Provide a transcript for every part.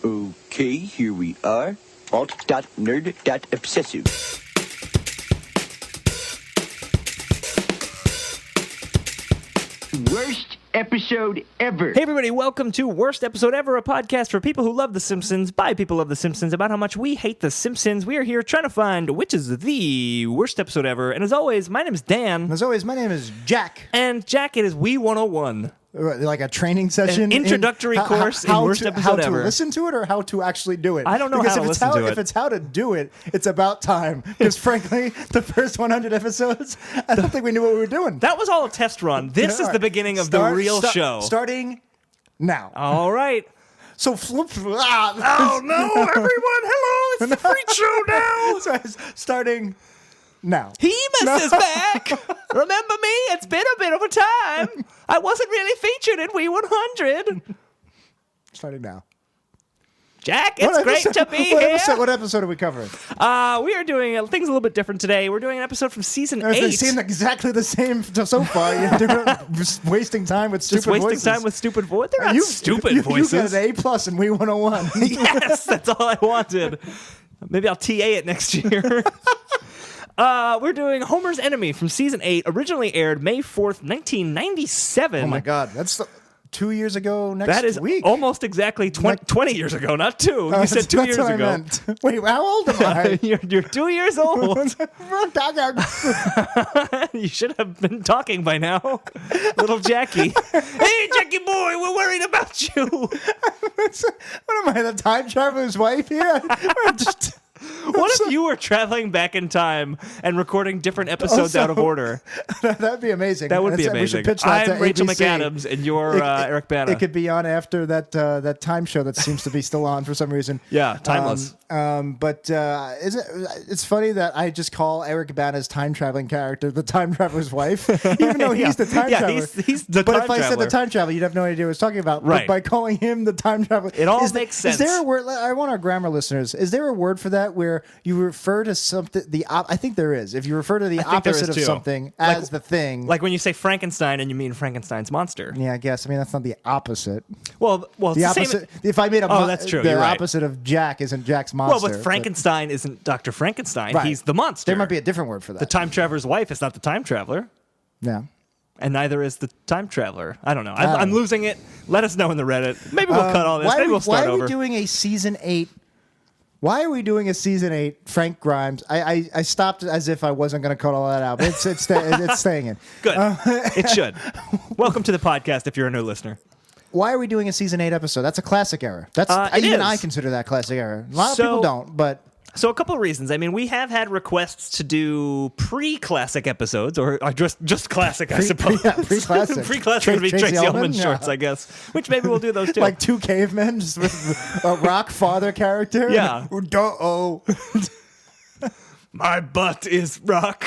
Okay, here we are. Alt.nerd.obsessive. Worst episode ever. Hey everybody, welcome to Worst Episode Ever, a podcast for people who love The Simpsons, by people who love The Simpsons, about how much we hate The Simpsons. We are here trying to find which is the worst episode ever. And as always, my name is Dan. As always, my name is Jack. And Jack, it is We 101. Like a training session? An introductory course in Worst Episode Ever. How to listen to it or how to actually do it? I don't know how to listen to it. If it's how to do it, it's about time. Because frankly, the first 100 episodes, I don't think we knew what we were doing. That was all a test run. This is the beginning of the real show. Starting now. All right. So flip. Oh no, everyone. Hello, it's the freak show now. Starting now. Hemus is back. Remember me? It's been a bit of a time. I wasn't really featured in We 100. Starting now. Jack, it's great to be here. What episode are we covering? We are doing things a little bit different today. We're doing an episode from season 8. They seem exactly the same so far. You're wasting time with stupid voices. Wasting time with stupid voices. They're not stupid voices. You got an A+ in We 101. Yes, that's all I wanted. Maybe I'll TA it next year. We're doing Homer's Enemy from season 8, originally aired May 4th, 1997. Oh my God, that's 2 years ago next week. That is almost exactly 20 years ago, not 2. You said 2 years ago. Meant. Wait, how old am I? You're 2 years old. You should have been talking by now. Little Jackie. Hey, Jackie boy, we're worried about you. What am I, the time traveler's wife here? What if you were traveling back in time and recording different episodes out of order? That'd be amazing. That would be amazing. We should pitch that I'm to Rachel ABC. McAdams, and you're Eric Bana. It could be on after that time show that seems to be still on for some reason. Yeah, timeless. It's funny that I just call Eric Bana's time traveling character the time traveler's wife, even though he's the time traveler. He's the but time if I said the time traveler, you'd have no idea what I was talking about. Right. But by calling him the time traveler, it all makes sense. Is there a word? I want our grammar listeners. Is there a word for that where you refer to something? I think there is. If you refer to the opposite of something as the thing, like when you say Frankenstein and you mean Frankenstein's monster. Yeah, I guess. I mean, that's not the opposite. Well, it's the opposite. If I made that's true. The opposite of Jack isn't Jack's monster. Well, but Frankenstein isn't Dr. Frankenstein. Right. He's the monster. There might be a different word for that. The time traveler's wife is not the time traveler. Yeah. And neither is the time traveler. I don't know. I'm losing it. Let us know in the Reddit. Maybe we'll cut all this. Maybe we'll start over. Why are we doing a season 8? Why are we doing a season 8 Frank Grimes? I stopped as if I wasn't going to cut all that out, but it's staying in. Good. It should. Welcome to the podcast if you're a new listener. Why are we doing a season 8 episode? That's a classic error. I consider that classic error. A lot of people don't, but. So a couple of reasons. I mean, we have had requests to do pre-classic episodes, or just classic, I suppose. Pre-classic. Pre-classic would be Tracy Ullman shorts, I guess. Which maybe we'll do those too. Like 2 cavemen just with a rock father character. Yeah. Uh-oh. My butt is rock.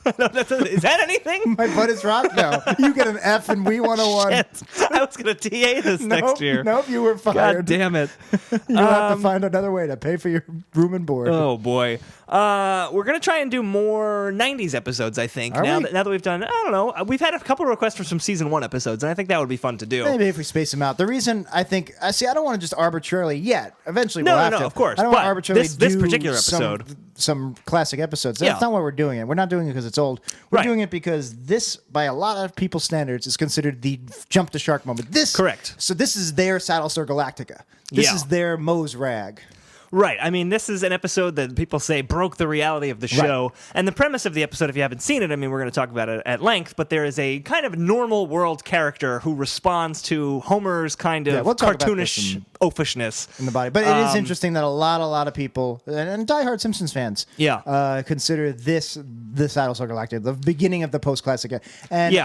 Is that anything? My butt is rock? No. You get an F in We 101. Shit. I was going to TA this next year. Nope, you were fired. God damn it. You'll have to find another way to pay for your room and board. Oh, boy. We're going to try and do more 90s episodes, I think. Now that we've done, I don't know, we've had a couple of requests for some season 1 episodes, and I think that would be fun to do. Maybe if we space them out. The reason I think, I don't want to just arbitrarily yet. Eventually we'll have to. No, of course. I don't want to arbitrarily this particular episode. Some classic episodes. That's not why we're doing it. We're not doing it because it's old. We're doing it because this, by a lot of people's standards, is considered the jump the shark moment. Correct. So this is their Battlestar Galactica. This is their Moe's Rag. Right. I mean, this is an episode that people say broke the reality of the show. Right. And the premise of the episode, if you haven't seen it, I mean, we're going to talk about it at length, but there is a kind of normal world character who responds to Homer's kind of cartoonish oafishness in the body. But it is interesting that a lot of people, and diehard Simpsons fans, consider this Battlestar Galactica the beginning of the post-classic. And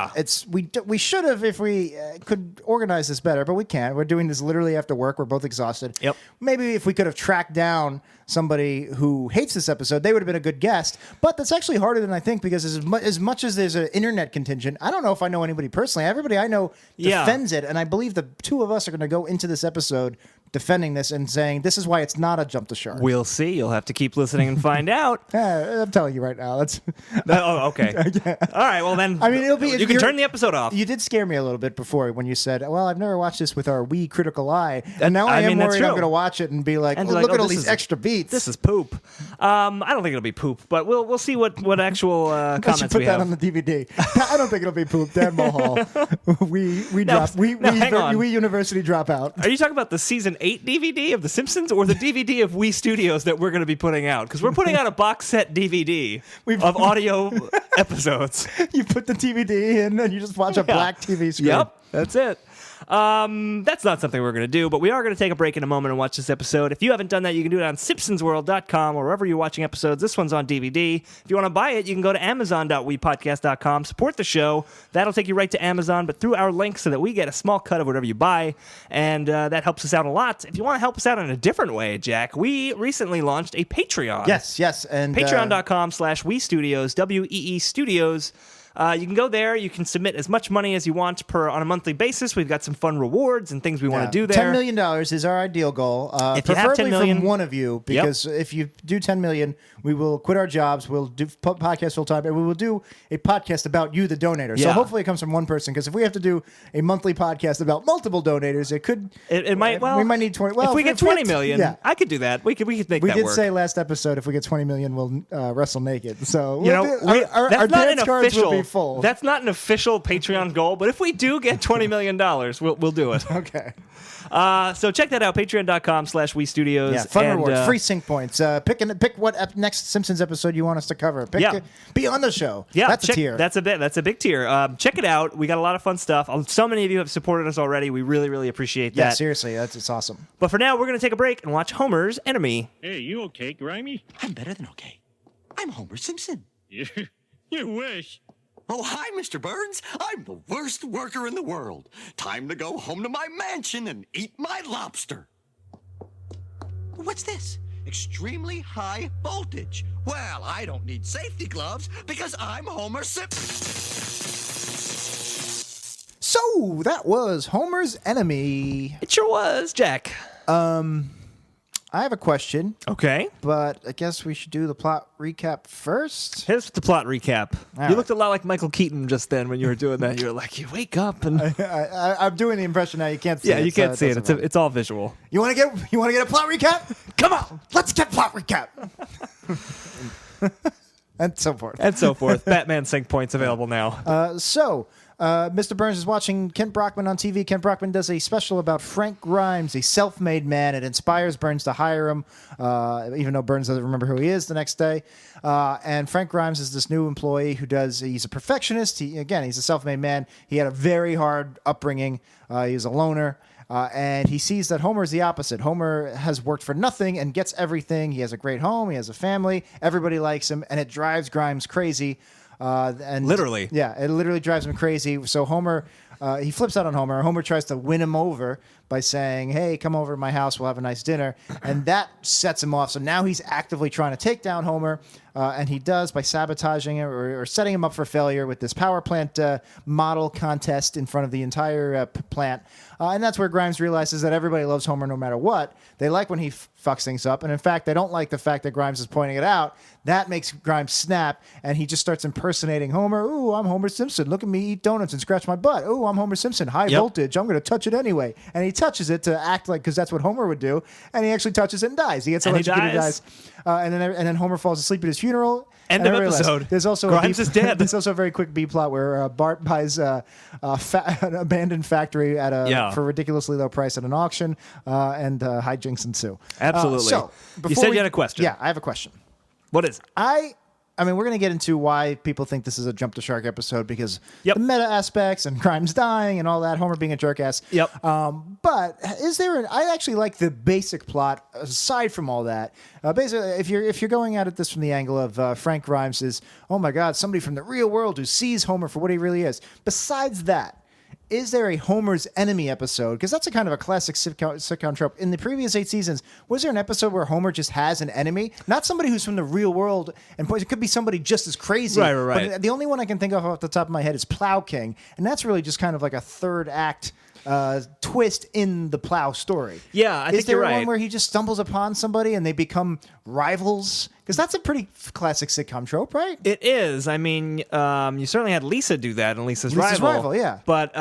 we should have, if we could organize this better, but we can't. We're doing this literally after work. We're both exhausted. Yep. Maybe if we could have tracked down somebody who hates this episode, they would have been a good guest. But that's actually harder than I think, because as much as there's an internet contingent, I don't know if I know anybody personally. Everybody I know defends it, and I believe the two of us are going to go into this episode defending this and saying this is why it's not a jump the shark. We'll see. You'll have to keep listening and find out. I'm telling you right now. That's okay. All right. Well, then. I mean, it'll be. You can turn the episode off. You did scare me a little bit before when you said, "Well, I've never watched this with our wee critical eye," and now I am worried I'm going to watch it and be like, "Look at all these extra beats." This is poop. I don't think it'll be poop, but we'll see what actual comments we have. Put that on the DVD. I don't think it'll be poop. Dan Mulhall, we university dropout. Are you talking about the season 8 DVD of The Simpsons or the DVD of We Studios that we're going to be putting out? Because we're putting out a box set DVD of audio episodes. You put the DVD in and you just watch a black TV screen. Yep, that's it. That's not something we're going to do, but we are going to take a break in a moment and watch this episode. If you haven't done that, you can do it on simpsonsworld.com or wherever you're watching episodes. This one's on DVD. If you want to buy it, you can go to amazon.wepodcast.com, support the show. That'll take you right to Amazon, but through our link so that we get a small cut of whatever you buy, and that helps us out a lot. If you want to help us out in a different way, Jack, we recently launched a Patreon. Yes, and patreon.com/WeStudios, WEE Studios. You can go there. You can submit as much money as you want on a monthly basis. We've got some fun rewards and things we want to do there. $10 million is our ideal goal. If you have $10 million, from one of you, because if you do $10 million, we will quit our jobs. We'll do podcast full time, and we will do a podcast about you, the donator. So hopefully it comes from one person. Because if we have to do a monthly podcast about multiple donators, it could. It might. Well, we might need 20. Well, if we get 20 million, I could do that. We could make that work. We did say last episode if we get 20 million, we'll wrestle naked. So our dance cards will be full. That's not an official Patreon goal, but if we do get $20 million, we'll do it. Okay. So check that out, patreon.com/WeStudios. Yeah, fun rewards, free sync points. Pick what next Simpsons episode you want us to cover. Be on the show. Yeah, that's a tier. That's a big tier. Check it out. We got a lot of fun stuff. So many of you have supported us already. We really, really appreciate that. Yeah, seriously, it's awesome. But for now, we're going to take a break and watch Homer's Enemy. Hey, you okay, Grimy? I'm better than okay. I'm Homer Simpson. You wish. Oh, hi, Mr. Burns. I'm the worst worker in the world. Time to go home to my mansion and eat my lobster. What's this? Extremely high voltage. Well, I don't need safety gloves because I'm Homer Simpson. So, that was Homer's Enemy. It sure was, Jack. I have a question. Okay. But I guess we should do the plot recap first. Here's the plot recap. You looked a lot like Michael Keaton just then when you were doing that. You were like, you wake up and... I'm doing the impression now. You can't see it. Yeah, you can't see it. It's all visual. You want to get a plot recap? Come on. Let's get plot recap. And so forth. Batman sync points available now. Mr. Burns is watching Kent Brockman on TV. Kent Brockman does a special about Frank Grimes, a self-made man. It inspires Burns to hire him, even though Burns doesn't remember who he is the next day. And Frank Grimes is this new employee he's a perfectionist. He's a self-made man. He had a very hard upbringing. He was a loner. And he sees that Homer is the opposite. Homer has worked for nothing and gets everything. He has a great home. He has a family. Everybody likes him. And it drives Grimes crazy. And literally. Yeah, it literally drives him crazy. So Homer, he flips out on Homer. Homer tries to win him over by saying, hey, come over to my house. We'll have a nice dinner. And that sets him off. So now he's actively trying to take down Homer. And he does by sabotaging him or setting him up for failure with this power plant model contest in front of the entire plant. And that's where Grimes realizes that everybody loves Homer no matter what. They like when he fucks things up. And in fact, they don't like the fact that Grimes is pointing it out. That makes Grimes snap. And he just starts impersonating Homer. Ooh, I'm Homer Simpson. Look at me eat donuts and scratch my butt. Ooh, I'm Homer Simpson. High voltage. I'm going to touch it anyway. And he touches it to act like, because that's what Homer would do. And he actually touches it and dies. He gets electrocuted and dies. And then Homer falls asleep at his funeral. End of episode. There's also Grimes is dead. There's also a very quick B plot where Bart buys an abandoned factory for a ridiculously low price at an auction, and hijinks ensue. Absolutely. You said you had a question. Yeah, I have a question. What is it? I mean, we're going to get into why people think this is a Jump the Shark episode because the meta aspects and Grimes dying and all that, Homer being a jerk ass. Yep. But is there I actually like the basic plot aside from all that. Basically, if you're going at this from the angle of Frank Grimes is, oh my God, somebody from the real world who sees Homer for what he really is. Besides that, is there a Homer's Enemy episode? Because that's a kind of a classic sitcom trope. In the previous 8 seasons, was there an episode where Homer just has an enemy? Not somebody who's from the real world, and it could be somebody just as crazy. Right. But the only one I can think of off the top of my head is Plow King, and that's really just kind of like a third act twist in the Plow story. Yeah, I think you're right. Is there one where he just stumbles upon somebody and they become rivals? Because that's a pretty classic sitcom trope, right? It is. I mean, you certainly had Lisa do that in Lisa's Rival. Yeah. But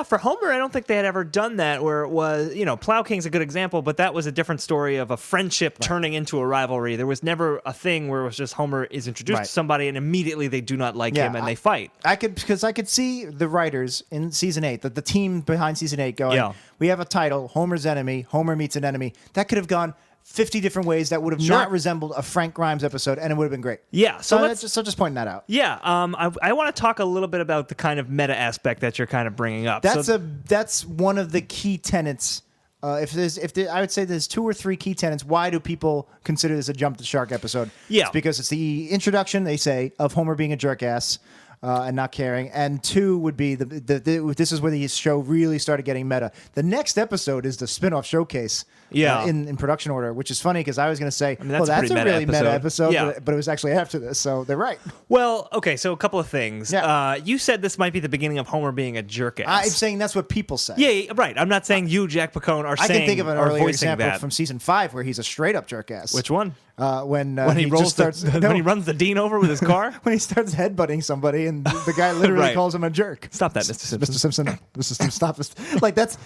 for Homer, I don't think they had ever done that where it was, Plow King's a good example, but that was a different story of a friendship turning into a rivalry. There was never a thing where it was just Homer is introduced to somebody and immediately they do not like him and they fight. Because I could see the writers in season 8, the team behind season 8 going, we have a title, Homer's Enemy, Homer Meets an Enemy. That could have gone 50 different ways that would have not resembled a Frank Grimes episode, and it would have been great. Yeah, so just pointing that out. Yeah, I want to talk a little bit about the kind of meta aspect that you're kind of bringing up. That's one of the key tenets. I would say there's 2 or 3 key tenets. Why do people consider this a jump the shark episode? Yeah, it's because it's the introduction, they say, of Homer being a jerk ass. And not caring. And 2 would be this is where the show really started getting meta. The next episode is the spin-off showcase in production order, which is funny because I was going to say, that's a really meta episode, but it was actually after this, so they're right. Well, okay, so a couple of things. Yeah. You said this might be the beginning of Homer being a jerk-ass. I'm saying that's what people say. Yeah, right. I'm not saying you, Jack Picone, are saying I can think of an earlier example that. from season 5 where he's a straight-up jerk-ass. Which one? When he rolls when he runs the Dean over with his car? When he starts headbutting somebody and the guy literally calls him a jerk. Stop that, Mr. Simpson. Mr. Simpson. Mr. Simpson, stop this. Like that's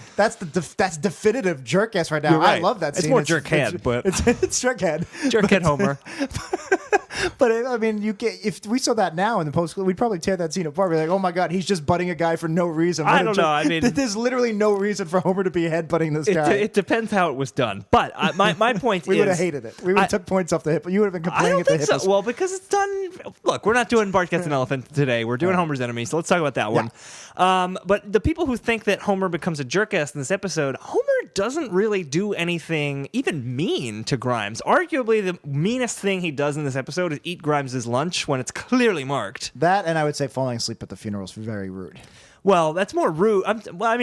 definitive jerk ass right now. Right. I love that scene. It's more jerkhead, but it's jerkhead. Jerkhead Homer. But I mean, if we saw that now in the post, we'd probably tear that scene apart. We'd be like, oh my god, he's just butting a guy for no reason. I don't know. I mean, there's literally no reason for Homer to be headbutting this guy. It depends how it was done. But my point we would have hated it. We would have took points off the hip. You would have been complaining at the hip. So. Well, because it's done. Look, we're not doing Bart Gets an Elephant today. We're doing Homer's Enemy, so let's talk about that one. But the people who think that Homer becomes a jerk-ass in this episode, Homer doesn't really do anything even mean to Grimes. Arguably, the meanest thing he does in this episode is eat Grimes' lunch when it's clearly marked. That, and I would say falling asleep at the funeral is very rude. Well, that's more rude.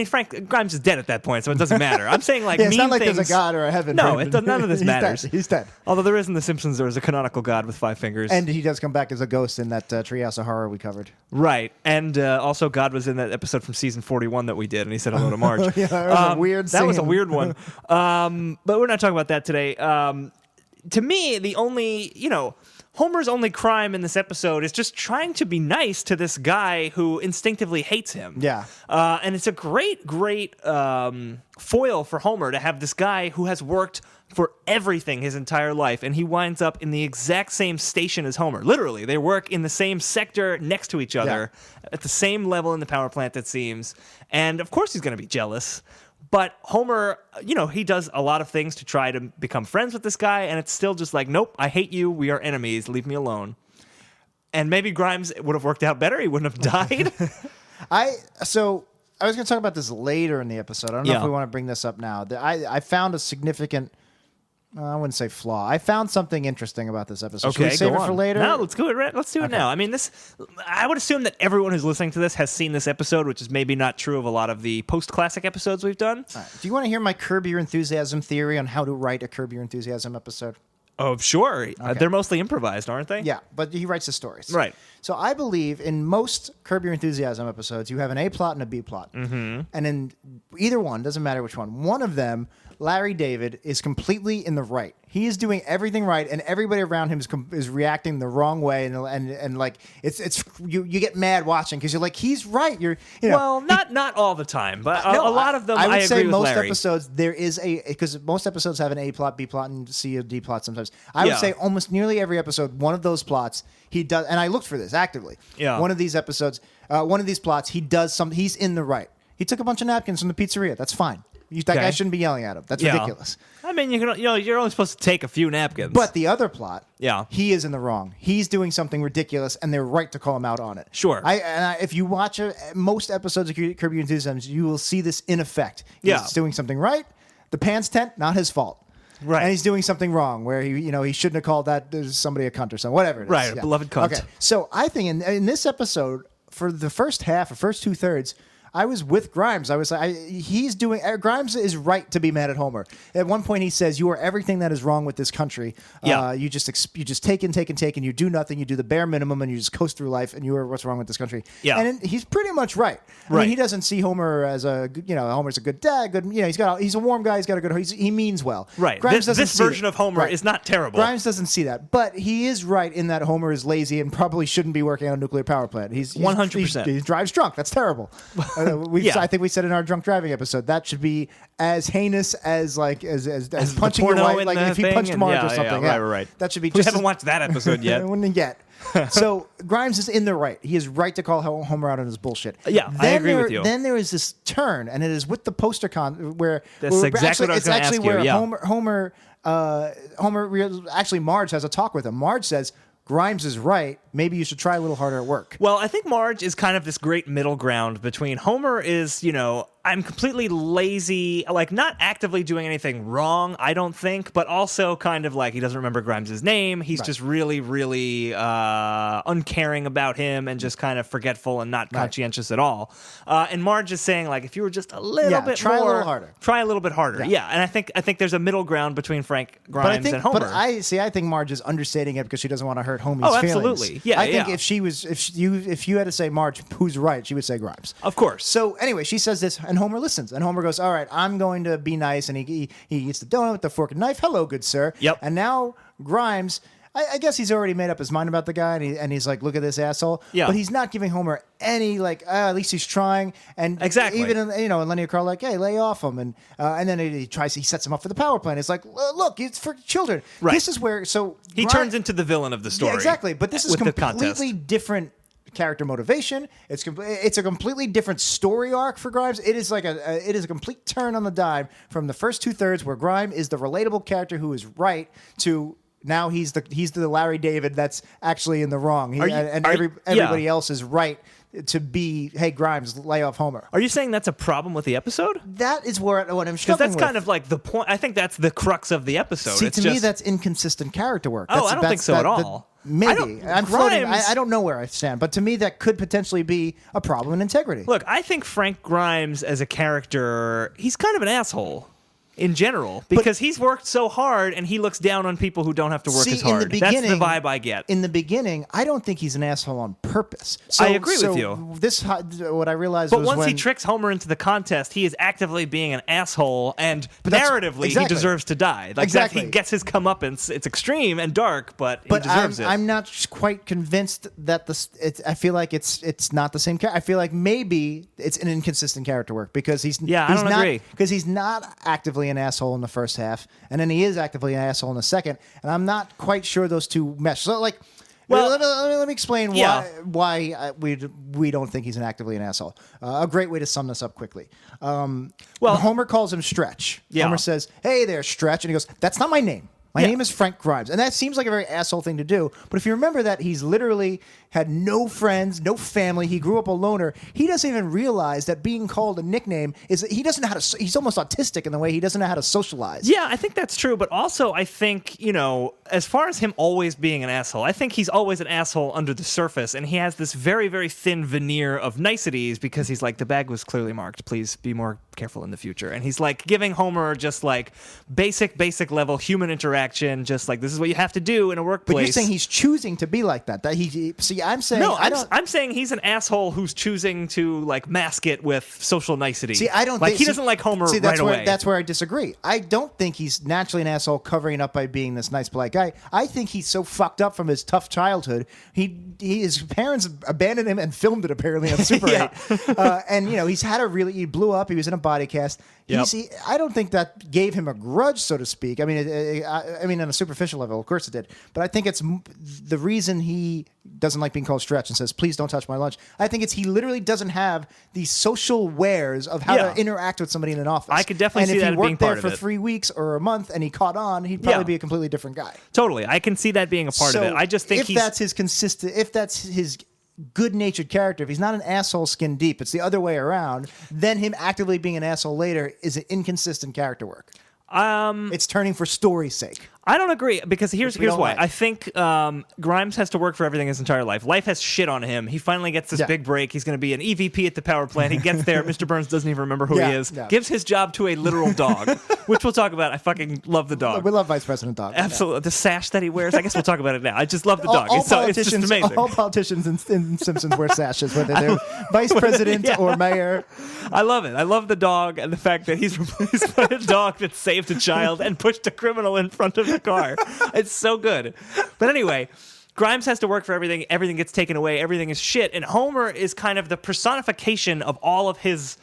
Frank Grimes is dead at that point, so it doesn't matter. I'm saying it's mean not like things. There's a god or a heaven. No, none of this matters. He's dead. Although there is in The Simpsons, there is a canonical god with 5 fingers. And he does come back as a ghost in that Treehouse of Horror we covered. Right. And also God was in that episode from season 41 that we did, and he said hello to Marge. Yeah, that was a weird scene. That was a weird one. But we're not talking about that today. To me, the only, Homer's only crime in this episode is just trying to be nice to this guy who instinctively hates him. Yeah. And it's a great foil for Homer to have this guy who has worked for everything his entire life, and he winds up in the exact same station as Homer. Literally, they work in the same sector next to each other, at the same level in the power plant, it seems. And of course he's going to be jealous. But Homer, he does a lot of things to try to become friends with this guy, and it's still just like, nope, I hate you, we are enemies, leave me alone. And maybe Grimes would have worked out better, he wouldn't have died. I was going to talk about this later in the episode. I don't know if we want to bring this up now. I found a significant... I wouldn't say flaw. I found something interesting about this episode. Okay, should we save it for later? No, let's do it. Let's do it now. I mean, I would assume that everyone who's listening to this has seen this episode, which is maybe not true of a lot of the post-classic episodes we've done. All right. Do you want to hear my Curb Your Enthusiasm theory on how to write a Curb Your Enthusiasm episode? Oh, sure. Okay. They're mostly improvised, aren't they? Yeah, but he writes the stories. Right. So I believe in most Curb Your Enthusiasm episodes, you have an A plot and a B plot. Mm-hmm. And in either one, doesn't matter which one of them, Larry David is completely in the right. He is doing everything right, and everybody around him is reacting the wrong way, and like it's you get mad watching because you're like, he's right. Well, not all the time, but a lot of them. I would say agree with most Larry. episodes there is because most episodes have an A plot, B plot, and C or D plot sometimes. I would say almost nearly every episode, one of those plots he does, and I looked for this actively. Yeah, one of these episodes, one of these plots, he does something. He's in the right. He took a bunch of napkins from the pizzeria. That's fine. That guy shouldn't be yelling at him. That's ridiculous. I mean, you're only supposed to take a few napkins. But the other plot, he is in the wrong. He's doing something ridiculous, and they're right to call him out on it. Sure. If you watch most episodes of Curb Your Enthusiasm, you will see this in effect. He's doing something right. The pants tent, not his fault. Right. And he's doing something wrong where he shouldn't have called somebody a cunt or something. Whatever it is. Right, a beloved cunt. Okay. So I think in this episode, for the first half or first 2/3, I was with Grimes. Grimes is right to be mad at Homer. At one point, he says, "You are everything that is wrong with this country. You just take and you do nothing. You do the bare minimum, and you just coast through life. And you are what's wrong with this country." Yeah, and he's pretty much right. I mean, he doesn't see Homer as Homer's a good dad. Good, he's a warm guy. He's got a good. He means well. Right. Grimes this version of Homer is not terrible. Grimes doesn't see that, but he is right in that Homer is lazy and probably shouldn't be working on a nuclear power plant. He's 100%. He drives drunk. That's terrible. I think we said in our drunk driving episode that should be as heinous as punching your wife. Like if he punched Marge or something. Right. That should be. We haven't watched that episode yet. So Grimes is in the right. He is right to call Homer out on his bullshit. Yeah, I agree with you. Then there is this turn, and it is with the poster where that's exactly what I was going to ask you. Homer Marge has a talk with him. Marge says, Grimes is right. Maybe you should try a little harder at work. Well, I think Marge is kind of this great middle ground between Homer is, I'm completely lazy, like not actively doing anything wrong, I don't think, but also kind of like he doesn't remember Grimes' name. He's just really, really uncaring about him and just kind of forgetful and not conscientious at all. And Marge is saying, like, if you were just a little bit try more, a little harder. Try a little bit harder. Yeah. And I think there's a middle ground between Frank Grimes and Homer. But I think Marge is understating it because she doesn't want to hurt Homie's feelings. Absolutely. Yeah, I think if you had to say Marge, who's right, she would say Grimes. Of course. So anyway, she says this, and Homer listens, and Homer goes, "All right, I'm going to be nice," and he eats the donut with the fork and knife. "Hello, good sir." Yep. And now Grimes, I guess he's already made up his mind about the guy, and he's like, "Look at this asshole." Yeah. But he's not giving Homer any at least he's trying, and exactly. Even and Lenny and Carl like, "Hey, lay off him," and then he sets him up for the power plant. It's like, look, it's for children. Right. This is where he turns into the villain of the story. Yeah, exactly. But this is completely different character motivation. It's a completely different story arc for Grimes. It is a complete turn on the dime from the first 2/3 where Grime is the relatable character who is right to now he's the Larry David that's actually in the wrong. Everybody else is right to be, hey, Grimes, lay off Homer. Are you saying that's a problem with the episode? That is what I'm struggling with. Because that's kind of like the point. I think that's the crux of the episode. See, to me, that's inconsistent character work. I don't think so at all. Maybe. I'm floating. I don't know where I stand, but to me, that could potentially be a problem in integrity. Look, I think Frank Grimes as a character, he's kind of an asshole. In general, because he's worked so hard and he looks down on people who don't have to work as hard. That's the vibe I get. In the beginning, I don't think he's an asshole on purpose. I agree with you. What I realized but was once he tricks Homer into the contest, he is actively being an asshole, and narratively, he deserves to die. Like exactly. He gets his comeuppance. It's extreme and dark, but he deserves it. I'm not quite convinced that I feel like it's not the same character. I feel like maybe it's an inconsistent character work because he's agree. Because he's not actively an asshole in the first half, and then he is actively an asshole in the second, and I'm not quite sure those two mesh. So, let me explain why we don't think he's actively an asshole. A great way to sum this up quickly. Homer calls him Stretch. Yeah. Homer says, "Hey there, Stretch," and he goes, "That's not my name. My name is Frank Grimes." And that seems like a very asshole thing to do. But if you remember that he's literally had no friends, no family. He grew up a loner. He doesn't even realize that being called a nickname he doesn't know how to. He's almost autistic in the way he doesn't know how to socialize. Yeah, I think that's true. But also, I think, as far as him always being an asshole, I think he's always an asshole under the surface. And he has this very, very thin veneer of niceties because he's like, the bag was clearly marked. Please be more careful in the future. And he's like giving Homer just like basic level human interaction, just like this is what you have to do in a workplace. But you're saying he's choosing to be like that. I'm saying I'm saying he's an asshole who's choosing to like mask it with social nicety. See, I don't he doesn't like Homer right away. That's where I disagree. I don't think he's naturally an asshole covering it up by being this nice, polite guy. I think he's so fucked up from his tough childhood. His parents abandoned him and filmed it apparently on Super 8. And he's had he blew up. He was in a body cast. Yep. I don't think that gave him a grudge, so to speak. I mean, on a superficial level, of course it did. But I think it's the reason he doesn't like being called Stretch and says, "Please don't touch my lunch." I think he literally doesn't have the social wares of how to interact with somebody in an office. I could definitely see that being part of it. And if he worked there for 3 weeks or a month and he caught on, he'd probably be a completely different guy. Totally, I can see that being a part of it. I just think if that's his good-natured character, if he's not an asshole skin deep, it's the other way around, then him actively being an asshole later is an inconsistent character work. It's turning for story's sake. I don't agree, because here's why. like. I think Grimes has to work for everything his entire life. Life has shit on him. He finally gets this big break. He's going to be an EVP at the power plant. He gets there. Mr. Burns doesn't even remember who he is. Yeah. Gives his job to a literal dog, which we'll talk about. I fucking love the dog. We love Vice President Dog. Absolutely. The sash that he wears. I guess we'll talk about it now. I just love the dog. All it's just amazing. All politicians in Simpsons wear sashes, whether they're vice president or mayor. I love it. I love the dog and the fact that he's replaced by a dog that saved a child and pushed a criminal in front of the car. It's so good. But anyway, Grimes has to work for everything. Everything gets taken away. Everything is shit. And Homer is kind of the personification of all of his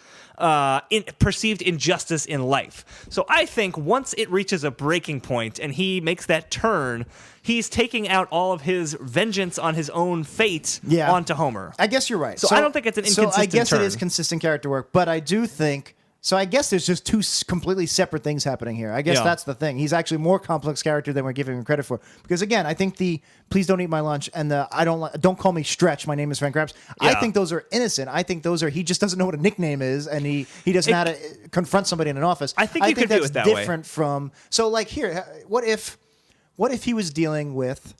perceived injustice in life. So I think once it reaches a breaking point and he makes that turn, he's taking out all of his vengeance on his own fate onto Homer. I guess you're right. So I don't think it's an inconsistent So I guess turn. it is consistent character work, but I do think... So I guess there's just two completely separate things happening here. I guess that's the thing. He's actually more complex character than we're giving him credit for. Because again, I think the "please don't eat my lunch" and the "don't call me Stretch, my name is Frank Grimes." I think those are innocent. I think those are he just doesn't know what a nickname is, and he doesn't know how to confront somebody in an office. I think you could that's do it that different from. So like here, what if he was dealing with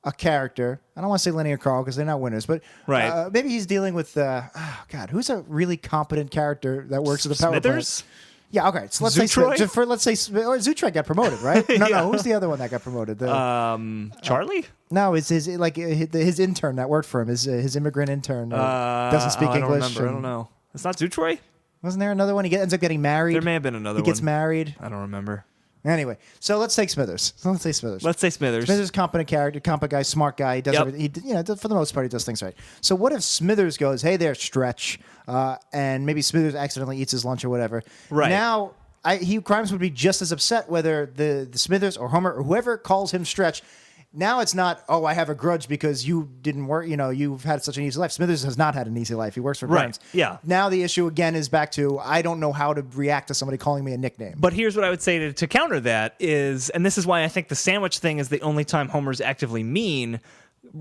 a character? I don't want to say Lenny or Carl because they're not winners, but maybe he's dealing with who's a really competent character that works at the power Smithers? plant? Yeah, okay. So let's say Zutrak got promoted, right? No. Who's the other one that got promoted? Charlie? No, it's his intern that worked for him. His immigrant intern doesn't speak English. I don't know. It's not Zutroy? Wasn't there another one? He ends up getting married. There may have been another one. He gets married. I don't remember. Anyway, so let's take Smithers. Let's say Smithers. Smithers, competent character, competent guy, smart guy. He does everything. For the most part, he does things right. So what if Smithers goes, "Hey there, Stretch," and maybe Smithers accidentally eats his lunch or whatever. Right now, Grimes would be just as upset whether the Smithers or Homer or whoever calls him Stretch. Now it's not, oh, I have a grudge because you didn't work, you've had such an easy life. Smithers has not had an easy life. He works for Grimes. Yeah. Now the issue again is back to, I don't know how to react to somebody calling me a nickname. But here's what I would say to counter that is, and this is why I think the sandwich thing is the only time Homer's actively mean.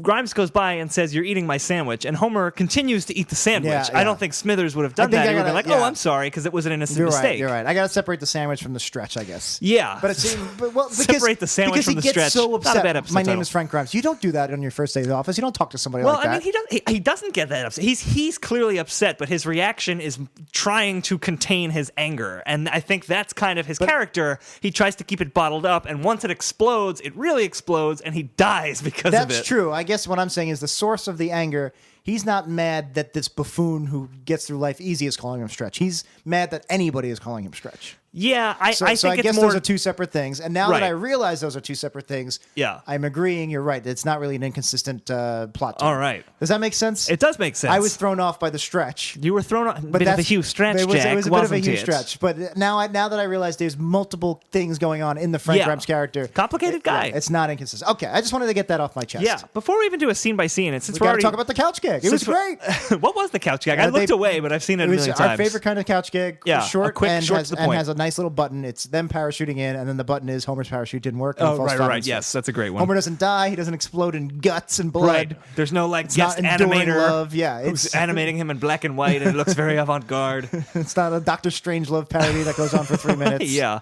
Grimes goes by and says, "You're eating my sandwich," and Homer continues to eat the sandwich. Yeah. I don't think Smithers would have done that. He would have been like, "Oh, I'm sorry," because it was an innocent mistake. You're right. I got to separate the sandwich from the Stretch, I guess. Yeah, but separate the sandwich from the Stretch. Because he gets so upset. Not a bad episode My name is Frank Grimes. You don't do that on your first day of the office. You don't talk to somebody like that. Well, I mean, he doesn't get that upset. He's clearly upset, but his reaction is trying to contain his anger, and I think that's kind of his character. He tries to keep it bottled up, and once it explodes, it really explodes, and he dies because of it. That's true. I guess what I'm saying is the source of the anger. He's not mad that this buffoon who gets through life easy is calling him Stretch. He's mad that anybody is calling him Stretch. Yeah, I think I guess more... those are two separate things. And now that I realize those are two separate things, I'm agreeing. You're right. It's not really an inconsistent plot. All right. Does that make sense? It does make sense. I was thrown off by the Stretch. You were thrown off. But that's a huge stretch, Jack. It was a bit of a huge stretch. But now that I realize there's multiple things going on in the Frank Grimes character. Complicated guy. It's not inconsistent. Okay, I just wanted to get that off my chest. Yeah. Before we even do a scene by scene, and since we we're already talk about the couch gag. It was great. What was the couch gag? I looked away, but I've seen it a million times. Our favorite kind of couch gag. Yeah, short, quick, and short to the point. Has a nice little button. It's them parachuting in, and then the button is Homer's parachute didn't work. Oh, right. Yes, that's a great one. Homer doesn't die. He doesn't explode in guts and blood. Right. There's no guest animator love. Yeah, who's animating him in black and white, and it looks very avant-garde. It's not a Dr. Strangelove parody that goes on for 3 minutes. Yeah.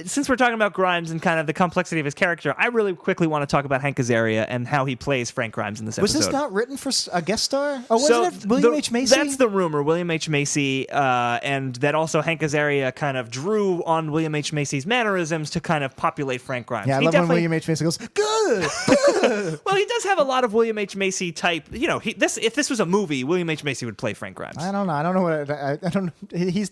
Since we're talking about Grimes and kind of the complexity of his character, I really quickly want to talk about Hank Azaria and how he plays Frank Grimes in this episode. Was this not written for a guest star? Oh, wasn't it William H. Macy? That's the rumor, William H. Macy, and that also Hank Azaria kind of drew on William H. Macy's mannerisms to kind of populate Frank Grimes. Yeah, I love when William H. Macy goes, good. Well, he does have a lot of William H. Macy type. If this was a movie, William H. Macy would play Frank Grimes. I don't know. I don't know what. I don't.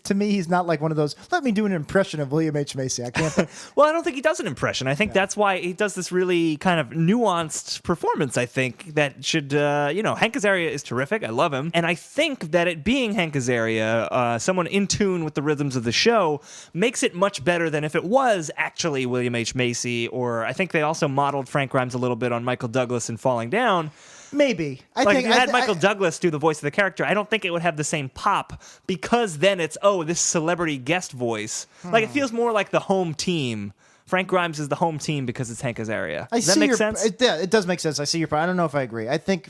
To me, he's not like one of those. Let me do an impression of William H. Macy. I can't. Well, I don't think he does an impression. I think that's why he does this really kind of nuanced performance. I think that should, Hank Azaria is terrific. I love him, and I think that it being Hank Azaria, someone in tune with the rhythms of the show, makes it much better than if it was actually William H. Macy. Or I think they also modeled Frank Grimes a little bit on Michael Douglas in Falling Down. Maybe. If you had Michael Douglas do the voice of the character, I don't think it would have the same pop, because then it's, this celebrity guest voice. It feels more like the home team. Frank Grimes is the home team because it's Hank Azaria. Does that make sense? It does make sense. I see your point. I don't know if I agree. I think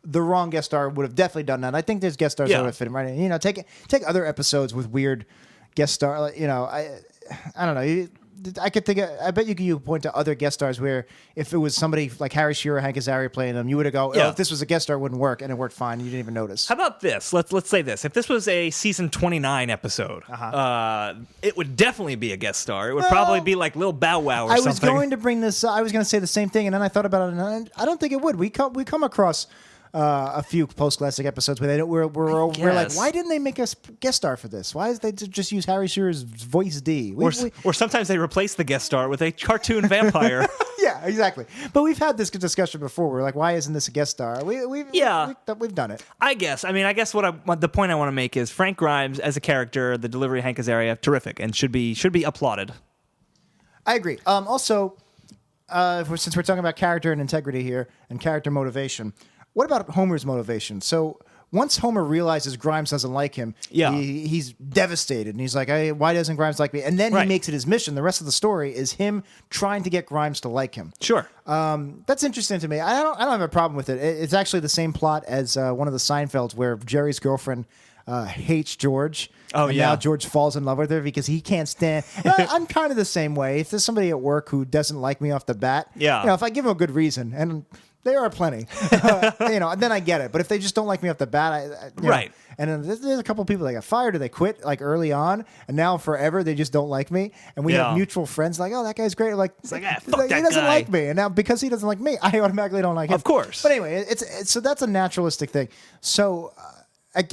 the wrong guest star would have definitely done that. I think there's guest stars that would have fit him right in. Take other episodes with weird guest star. I don't know. I could think. I bet you could point to other guest stars where if it was somebody like Harry Shearer, Hank Azaria playing them, you would have go, "Oh, if this was a guest star, it wouldn't work," and it worked fine. You didn't even notice. How about this? Let's say this: if this was a season 29 episode, it would definitely be a guest star. It would probably be like Lil Bow Wow or something. I was going to bring this. I was going to say the same thing, and then I thought about it, and I don't think it would. We come across a few post-classic episodes where we're like, why didn't they make us guest star for this? Why did they just use Harry Shearer's voice D? Or sometimes they replace the guest star with a cartoon vampire. Yeah, exactly. But we've had this discussion before. We're like, why isn't this a guest star? We've done it. I guess the point I want to make is Frank Grimes as a character, the delivery of Hank Azaria, terrific and should be applauded. I agree. Also, since we're talking about character and integrity here and character motivation, what about Homer's motivation? So once Homer realizes Grimes doesn't like him, he's devastated. And he's like, hey, why doesn't Grimes like me? And then he makes it his mission. The rest of the story is him trying to get Grimes to like him. Sure. That's interesting to me. I don't have a problem with it. It's actually the same plot as one of the Seinfelds where Jerry's girlfriend hates George. Oh, and now George falls in love with her because he can't stand. I'm kind of the same way. If there's somebody at work who doesn't like me off the bat, if I give them a good reason, and there are plenty, then I get it. But if they just don't like me off the bat, right. And then there's a couple of people that got fired or they quit like early on, and now forever they just don't like me. And we have mutual friends like, oh, that guy's great. Like, it's like fuck that he doesn't guy. like me, and now because he doesn't like me, I automatically don't like him. Of course. But anyway, it's so that's a naturalistic thing. So.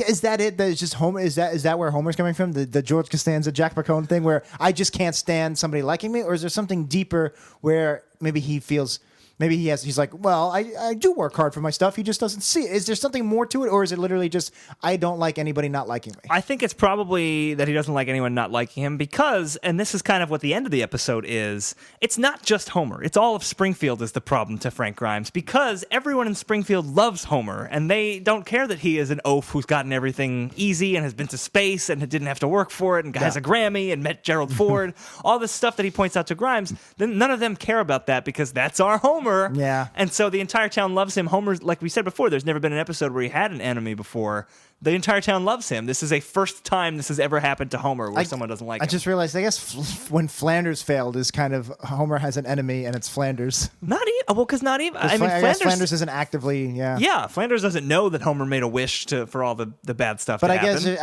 Is that it? That is just Homer. Is that where Homer's coming from? The George Costanza, Jack McCone thing, where I just can't stand somebody liking me, or is there something deeper where maybe he feels? Maybe he's like, well, I do work hard for my stuff. He just doesn't see it. Is there something more to it, or is it literally just I don't like anybody not liking me? I think it's probably that he doesn't like anyone not liking him because, and this is kind of what the end of the episode is, it's not just Homer. It's all of Springfield is the problem to Frank Grimes because everyone in Springfield loves Homer, and they don't care that he is an oaf who's gotten everything easy and has been to space and didn't have to work for it and has a Grammy and met Gerald Ford. All this stuff that he points out to Grimes, then none of them care about that because that's our Homer. Yeah. And so the entire town loves him. Homer, like we said before, there's never been an episode where he had an enemy before. The entire town loves him. This is a first time this has ever happened to Homer where someone doesn't like him. I just realized, I guess when Flanders failed is kind of Homer has an enemy and it's Flanders. Not even. Well, because not even. I mean, I guess Flanders isn't actively, Yeah, Flanders doesn't know that Homer made a wish for all the bad stuff but to happen. Guess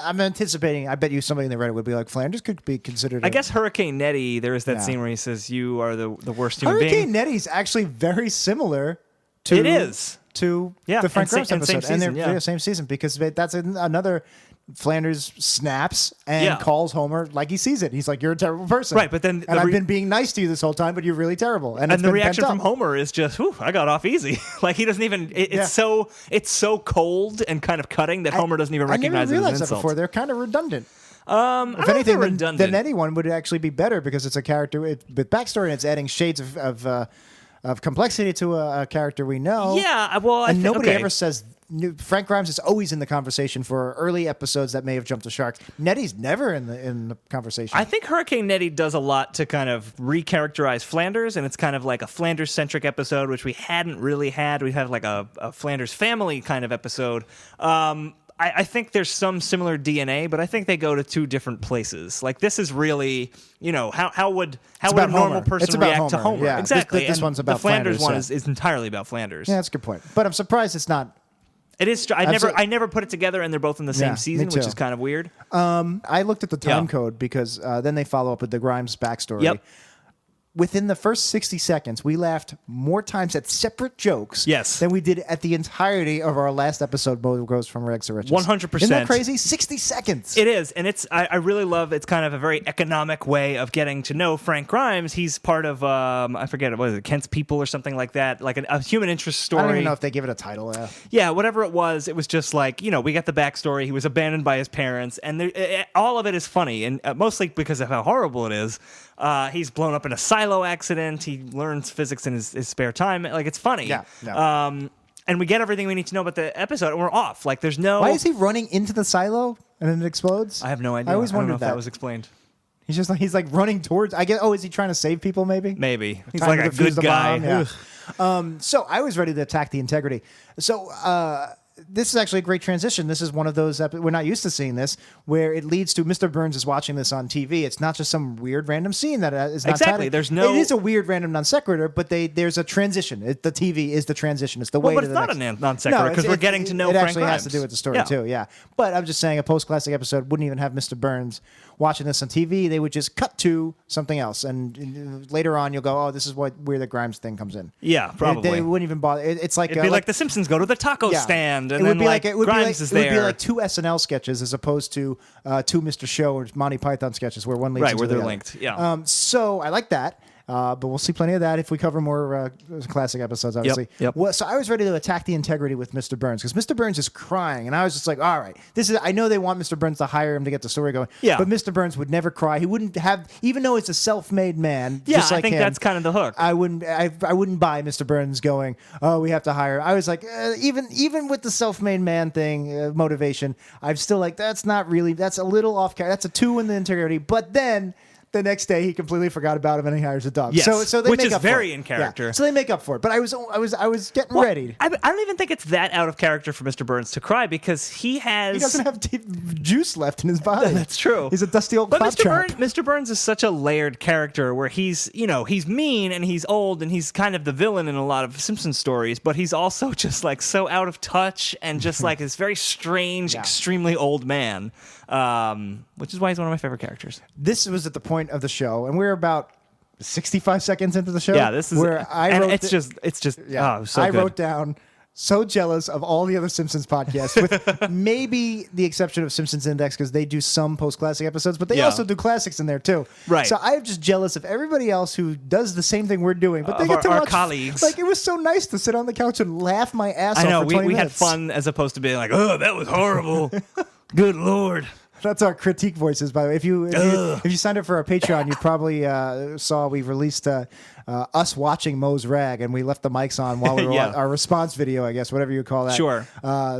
I'm anticipating, I bet you somebody in the Reddit would be like, Flanders could be considered. I guess Hurricane Nettie, there is that scene where he says, you are the worst human being. Hurricane Nettie's actually very similar to... It is. To the Frank Grimes episode. And they're same season because that's another... Flanders snaps and calls Homer like he sees it. He's like, "You're a terrible person." Right, but then I've been being nice to you this whole time, but you're really terrible. And the reaction from Homer is just, "Whew, I got off easy." Like he doesn't even. It's so cold and kind of cutting that Homer doesn't even recognize it as an insult. I never realized that before. They're kind of redundant. If anything, then anyone would actually be better because it's a character with backstory and it's adding shades of complexity to a character we know. Yeah, well, nobody ever says. Frank Grimes is always in the conversation for early episodes that may have jumped the shark. Nettie's never in the conversation. I think Hurricane Nettie does a lot to kind of recharacterize Flanders, and it's kind of like a Flanders-centric episode, which we hadn't really had. We have like a Flanders family kind of episode. I think there's some similar DNA, but I think they go to two different places. Like this is really, how would a normal person react to Homer? Yeah, exactly. This one's about the Flanders one yeah. is entirely about Flanders. Yeah, that's a good point. But I'm surprised it's not. It is. I never put it together, and they're both in the same season, which is kind of weird. I looked at the time code because then they follow up with the Grimes backstory. Yep. Within the first 60 seconds, we laughed more times at separate jokes than we did at the entirety of our last episode, Bo Goes from Rags to Riches. 100%. Isn't that crazy? 60 seconds. It is, and I really love it's kind of a very economic way of getting to know Frank Grimes. He's part of, I forget, what is it, Kent's People or something like that, like a human interest story. I don't even know if they give it a title. Yeah, whatever it was just like, we got the backstory. He was abandoned by his parents, and all of it is funny, and mostly because of how horrible it is. He's blown up in a silo accident. He learns physics in his spare time. Like, it's funny. Yeah. No. And we get everything we need to know about the episode, and we're off. Like, there's no... Why is he running into the silo and then it explodes? I have no idea. I always wondered if that was explained. He's like running towards... I guess. Oh, is he trying to save people, maybe? Maybe. He's like a good guy. So I was ready to attack the integrity. So this is actually a great transition. This is one of those we're not used to seeing this, where it leads to Mr. Burns is watching this on TV. It's not just some weird random scene that is not exactly. It is a weird random non sequitur, but there's a transition. The TV is the transition. It's the way. But to it's the not next... a non sequitur because we're getting to know Frank actually Grimes. has to do with the story too. Yeah, but I'm just saying a post classic episode wouldn't even have Mr. Burns watching this on TV. They would just cut to something else, and later on you'll go, oh, this is where the Grimes thing comes in. Yeah, probably. They wouldn't even bother. It's like it'd be like the Simpsons go to the taco stand, and then Grimes is there. It would be like 2 SNL sketches as opposed to 2 Mr. Show or Monty Python sketches where one leads right where they're the linked. Yeah. So I like that. But we'll see plenty of that if we cover more classic episodes, obviously. Yep. Well, so I was ready to attack the integrity with Mr. Burns because Mr. Burns is crying, and I was just like, all right, I know they want Mr. Burns to hire him to get the story going, but Mr. Burns would never cry. He wouldn't have, even though it's a self-made man. Yeah, just like I think him, that's kind of the hook. I wouldn't buy Mr. Burns going, oh, we have to hire. I was like, even with the self-made man thing, motivation, I'm still like, that's not really, that's a little off character. That's a 2 in the integrity. But then the next day he completely forgot about him and he hires a dog. Yes, so they which make is up very for it. in character. Yeah. So they make up for it. But I was getting ready. I don't even think it's that out of character for Mr. Burns to cry because he doesn't have juice left in his body. That's true. He's a dusty old cloud trap. Mr. Burns is such a layered character where he's mean and he's old and he's kind of the villain in a lot of Simpsons stories, but he's also just like so out of touch and just like this very strange, extremely old man. Which is why he's one of my favorite characters. This was at the point of the show, and we're about 65 seconds into the show. Yeah, this is where I wrote down, so jealous of all the other Simpsons podcasts, with maybe the exception of Simpsons Index because they do some post-classic episodes, but they also do classics in there too. Right. So I'm just jealous of everybody else who does the same thing we're doing, but they get to our watch colleagues. Like, it was so nice to sit on the couch and laugh my ass off for 20 we minutes. had fun as opposed to being like, oh, that was horrible. Good Lord. That's our critique voices, by the way. If you signed up for our Patreon, you probably saw we released us watching Moe's Rag, and we left the mics on while we were our response video, I guess, whatever you call that. Sure.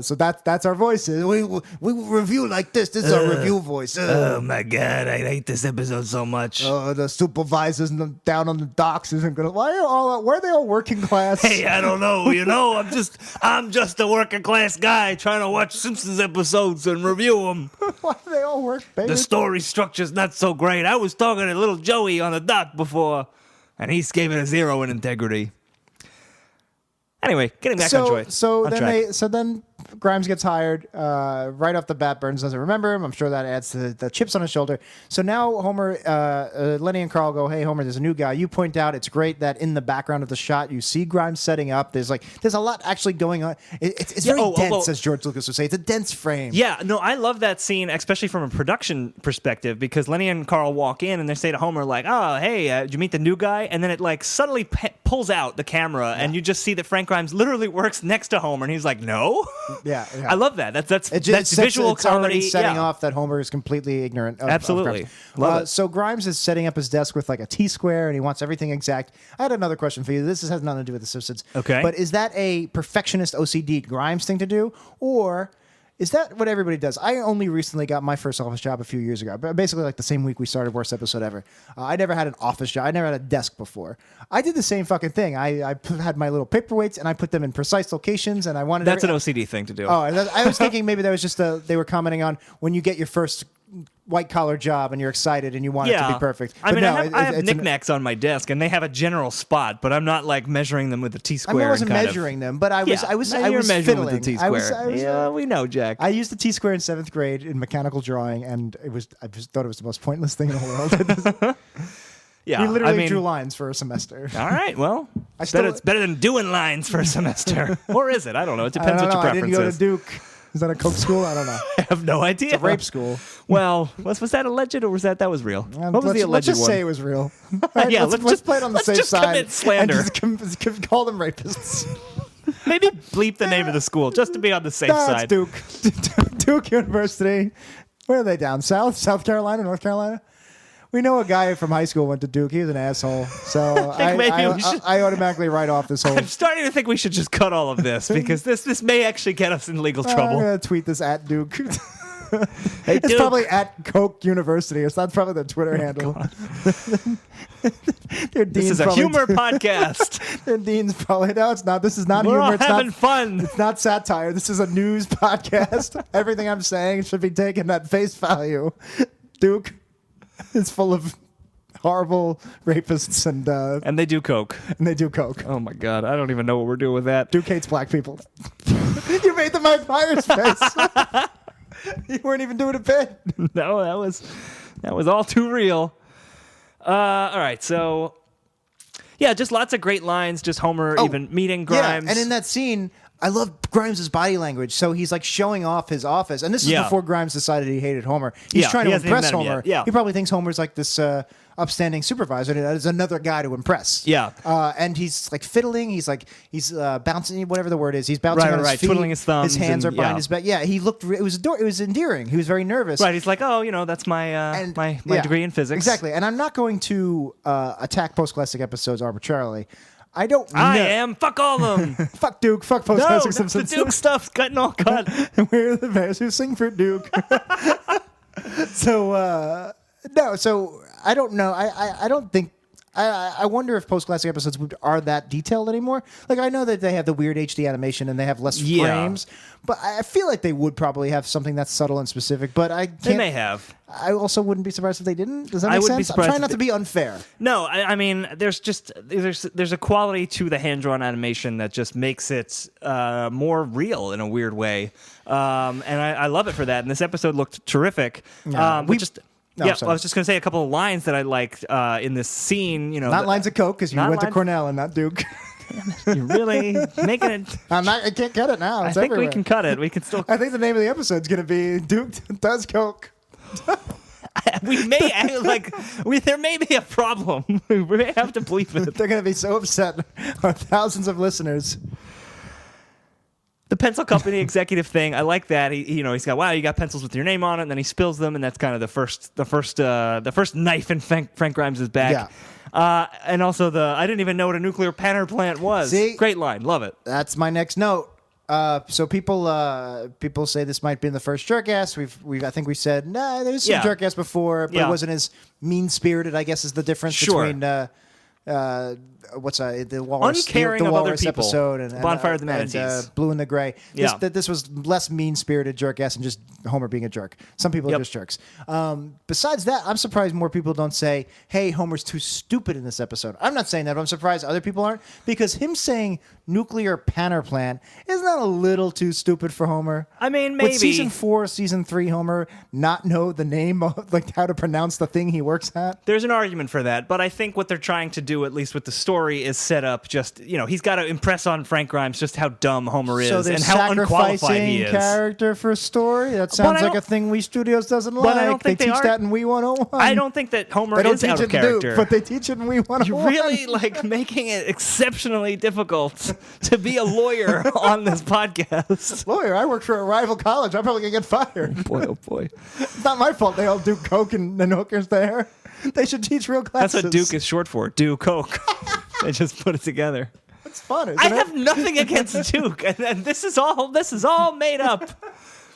So that's our voices. We review like this. This is our review voice. Oh my God, I hate this episode so much. The supervisors down on the docks isn't gonna. Why are they all working class? Hey, I don't know. I'm just a working class guy trying to watch Simpsons episodes and review them. Why do they all work, baby? The story structure's not so great. I was talking to little Joey on the dock before, and he gave it a 0 in integrity. Anyway, getting back on track. So then Grimes gets hired right off the bat. Burns doesn't remember him. I'm sure that adds to the chips on his shoulder. So now Homer, Lenny and Carl go, hey, Homer, there's a new guy. You point out it's great that in the background of the shot you see Grimes setting up. There's a lot actually going on. It's very dense, as George Lucas would say. It's a dense frame. Yeah, no, I love that scene, especially from a production perspective, because Lenny and Carl walk in and they say to Homer, like, oh, hey, did you meet the new guy? And then it like suddenly pulls out the camera and you just see that Frank Grimes literally works next to Homer and he's like, no? Yeah. I love that. That's visual comedy. It's setting off that Homer is completely ignorant of Absolutely. Grimes. Love it. So Grimes is setting up his desk with like a T-square and he wants everything exact. I had another question for you. This has nothing to do with The Simpsons. Okay. But is that a perfectionist OCD Grimes thing to do? Or is that what everybody does? I only recently got my first office job a few years ago. Basically, like the same week we started Worst Episode Ever. I never had an office job. I never had a desk before. I did the same fucking thing. I had my little paperweights and I put them in precise locations and I wanted... That's an OCD thing to do. Oh, I was thinking maybe that was just they were commenting on when you get your first white-collar job and you're excited and you want it to be perfect. I mean, I have knickknacks on my desk and they have a general spot, but I'm not like measuring them with a T-square. I mean, I wasn't measuring them, but I was measuring with the T-square. Yeah, we know, Jack. I used the T-square in 7th grade in mechanical drawing, and I just thought it was the most pointless thing in the world. Yeah, we literally drew lines for a semester. All right, well, it's better than doing lines for a semester. Or is it? I don't know. It depends what your preference is. I didn't go to Duke. Is that a coke school? I don't know. I have no idea. It's a rape school. Well, was that alleged or was that was real? What was the alleged one? Let's just say it was real. Yeah, let's play it on the safe side. Commit slander. And just call them rapists. Maybe bleep the name of the school just to be on the safe side. It's Duke. Duke University. Where are they down south? South Carolina? North Carolina? We know a guy from high school went to Duke. He was an asshole. So I automatically write off this whole... I'm starting to think we should just cut all of this because this may actually get us in legal trouble. I'm going to tweet this at Duke. Hey, It's Duke. probably at Coke University. That's probably their Twitter handle. Their This dean's is a probably- humor podcast. Their dean's probably, no, it's not. This is not We're humor. all It's having not, fun. It's not satire. This is a news podcast. Everything I'm saying should be taken at face value. Duke is full of horrible rapists And they do coke. and they do coke. Oh my god, I don't even know what we're doing with that. Duke hates black people. You made the Mike Myers face. You weren't even doing a bit. No, that was all too real. All right, so yeah, just lots of great lines. Just Homer even meeting Grimes. Yeah, and in that scene, I love Grimes' body language. So he's like showing off his office, and this is before Grimes decided he hated Homer. He's trying he to hasn't even impress met him Homer. yet. Yeah. He probably thinks Homer's like this upstanding supervisor, and there's another guy to impress. Yeah. And he's like fiddling. He's bouncing, whatever the word is. He's bouncing on his feet. twiddling his thumbs. His hands and, are behind his back. Yeah, he looked. It was endearing. He was very nervous. Right, he's like, oh, that's my my degree in physics. Exactly. And I'm not going to attack post-classic episodes arbitrarily. I don't know. I am. Fuck all of them. Fuck Duke. Fuck No, post-classic that's the Simpsons. Duke stuff's cutting all cut. We're the bears who sing for Duke. So I don't know. I don't think. I wonder if post-classic episodes are that detailed anymore. Like, I know that they have the weird HD animation and they have less frames, but I feel like they would probably have something that's subtle and specific. But I can't. They may have. I also wouldn't be surprised if they didn't. Does that I make wouldn't be sense? I'm surprised trying if not to be unfair. No, I mean, there's a quality to the hand-drawn animation that just makes it more real in a weird way, and I love it for that. And this episode looked terrific. I was just going to say a couple of lines that I liked in this scene. Not lines of coke, because you went to Cornell and not Duke. You're really making it. I can't cut it now. I It's think everywhere. we can cut it. We can still. I think the name of the episode is going to be Duke Does Coke. We may there may be a problem. We may have to bleep it. They're going to be so upset. Our thousands of listeners. The pencil company executive thing, I like that. He's got, wow, you got pencils with your name on it, and then he spills them, and that's kind of the first knife in Frank Grimes' back. Yeah. And also I didn't even know what a nuclear power plant was. See? Great line, love it. That's my next note. So people say this might be in the first Jerkass. I think we said there's some Jerkass before, but it wasn't as mean spirited. I guess is the difference between the Walrus, Uncaring the of other Walrus people. episode and Bonfire of the Manatees. Blue and the Gray. This was less mean spirited Jerkass and just Homer being a jerk. Some people are just jerks. Besides that, I'm surprised more people don't say, "Hey, Homer's too stupid in this episode." I'm not saying that, but I'm surprised other people aren't, because him saying nuclear power plant isn't that a little too stupid for Homer? I mean, maybe Would season 4, season 3 Homer not know the name of, like, how to pronounce the thing he works at? There's an argument for that, but I think what they're trying to do, at least with the story, is set up just, he's got to impress on Frank Grimes just how dumb Homer is and how unqualified he is. Character for story? That sounds like a thing We Studios doesn't like. I don't think they teach that in We 101. I don't think that Homer is out of character. Duke, but they teach it in We 101. You're really making it exceptionally difficult to be a lawyer on this podcast. Lawyer, I work for a rival college. I'm probably going to get fired. Boy, oh boy. It's not my fault they all do coke and hookers there. They should teach real classes. That's what Duke is short for. Do coke. They just put it together. It's fun, isn't I it? have nothing against Duke, and this is all made up.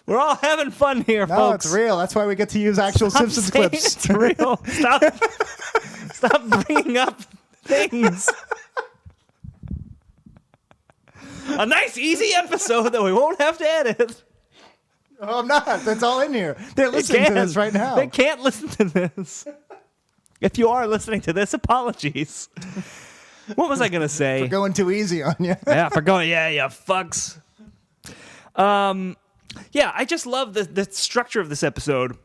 We're all having fun here, No, folks. it's real. That's why we get to use actual Stop Simpsons saying clips. It's real. Stop bringing up things. A nice, easy episode that we won't have to edit. Oh, I'm not. That's all in here. They're listening to this right now. They can't listen to this. If you are listening to this, apologies. What was I going to say? We're going too easy on you. Yeah, you fucks. Yeah, I just love the structure of this episode.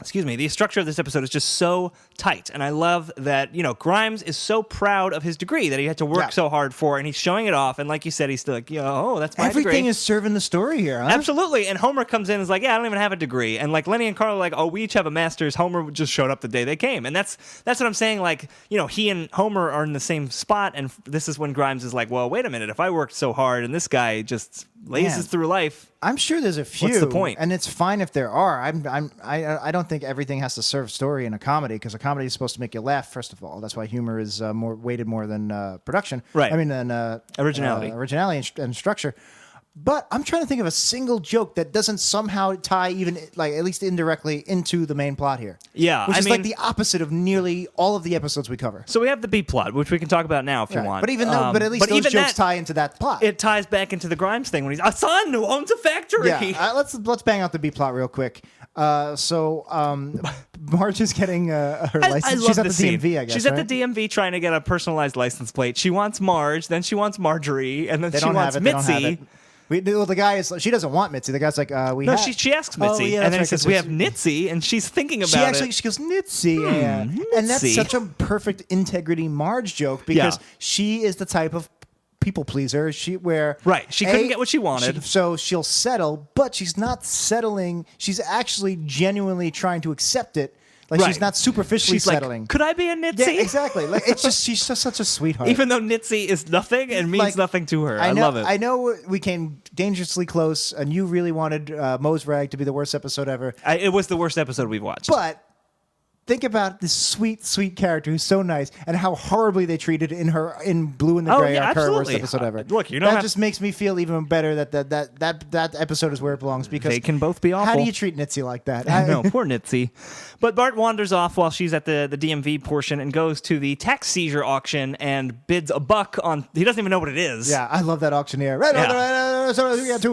Excuse me. The structure of this episode is just so tight, and I love that, Grimes is so proud of his degree that he had to work so hard for, and he's showing it off. And like you said, he's still like, oh, that's my degree. Everything is serving the story here, huh? Absolutely. And Homer comes in and is like, yeah, I don't even have a degree. And like Lenny and Carl are like, oh, we each have a master's. Homer just showed up the day they came. And that's what I'm saying. Like, he and Homer are in the same spot. And this is when Grimes is like, well, wait a minute. If I worked so hard and this guy just lazes through life. I'm sure there's a few. What's the point? And it's fine if there are. I don't think everything has to serve story in a comedy, because a comedy is supposed to make you laugh, first of all. That's why humor is more weighted more than production. Right. I mean, than originality. Originality and structure. But I'm trying to think of a single joke that doesn't somehow tie even, like, at least indirectly into the main plot here. Yeah, which is like the opposite of nearly all of the episodes we cover. So we have the B plot, which we can talk about now if you want. But even though, but at least those jokes tie into that plot. It ties back into the Grimes thing when he's a son who owns a factory. Yeah, let's bang out the B plot real quick. Marge is getting her license. She's at the DMV, I guess. She's at the DMV trying to get a personalized license plate. She wants Marge, then she wants Marjorie, and then she wants Mitzi. The guy is. She doesn't want Mitzi. The guy's like, she asks Mitzi, and then he says, "We have Nitzy," and she's thinking about it. She goes, Nitzy, and that's such a perfect integrity Marge joke because she is the type of people pleaser. She couldn't get what she wanted, so she'll settle, but she's not settling. She's actually genuinely trying to accept it. Like she's not superficially settling. Like, could I be a Nitzy? Yeah, exactly. Like it's just she's just such a sweetheart. Even though Nitzy is nothing and means nothing to her. I love it. I know we came dangerously close, and you really wanted Moe's Rag to be the worst episode ever. It was the worst episode we've watched. But think about this sweet, sweet character who's so nice, and how horribly they treated in Blue and the Gray, her worst episode ever. Look, that just makes me feel even better that episode is where it belongs because they can both be awful. How do you treat Nitzy like that? I know, poor Nitzy. But Bart wanders off while she's at the DMV portion and goes to the tax seizure auction and bids $1 on. He doesn't even know what it is. Yeah, I love that auctioneer. We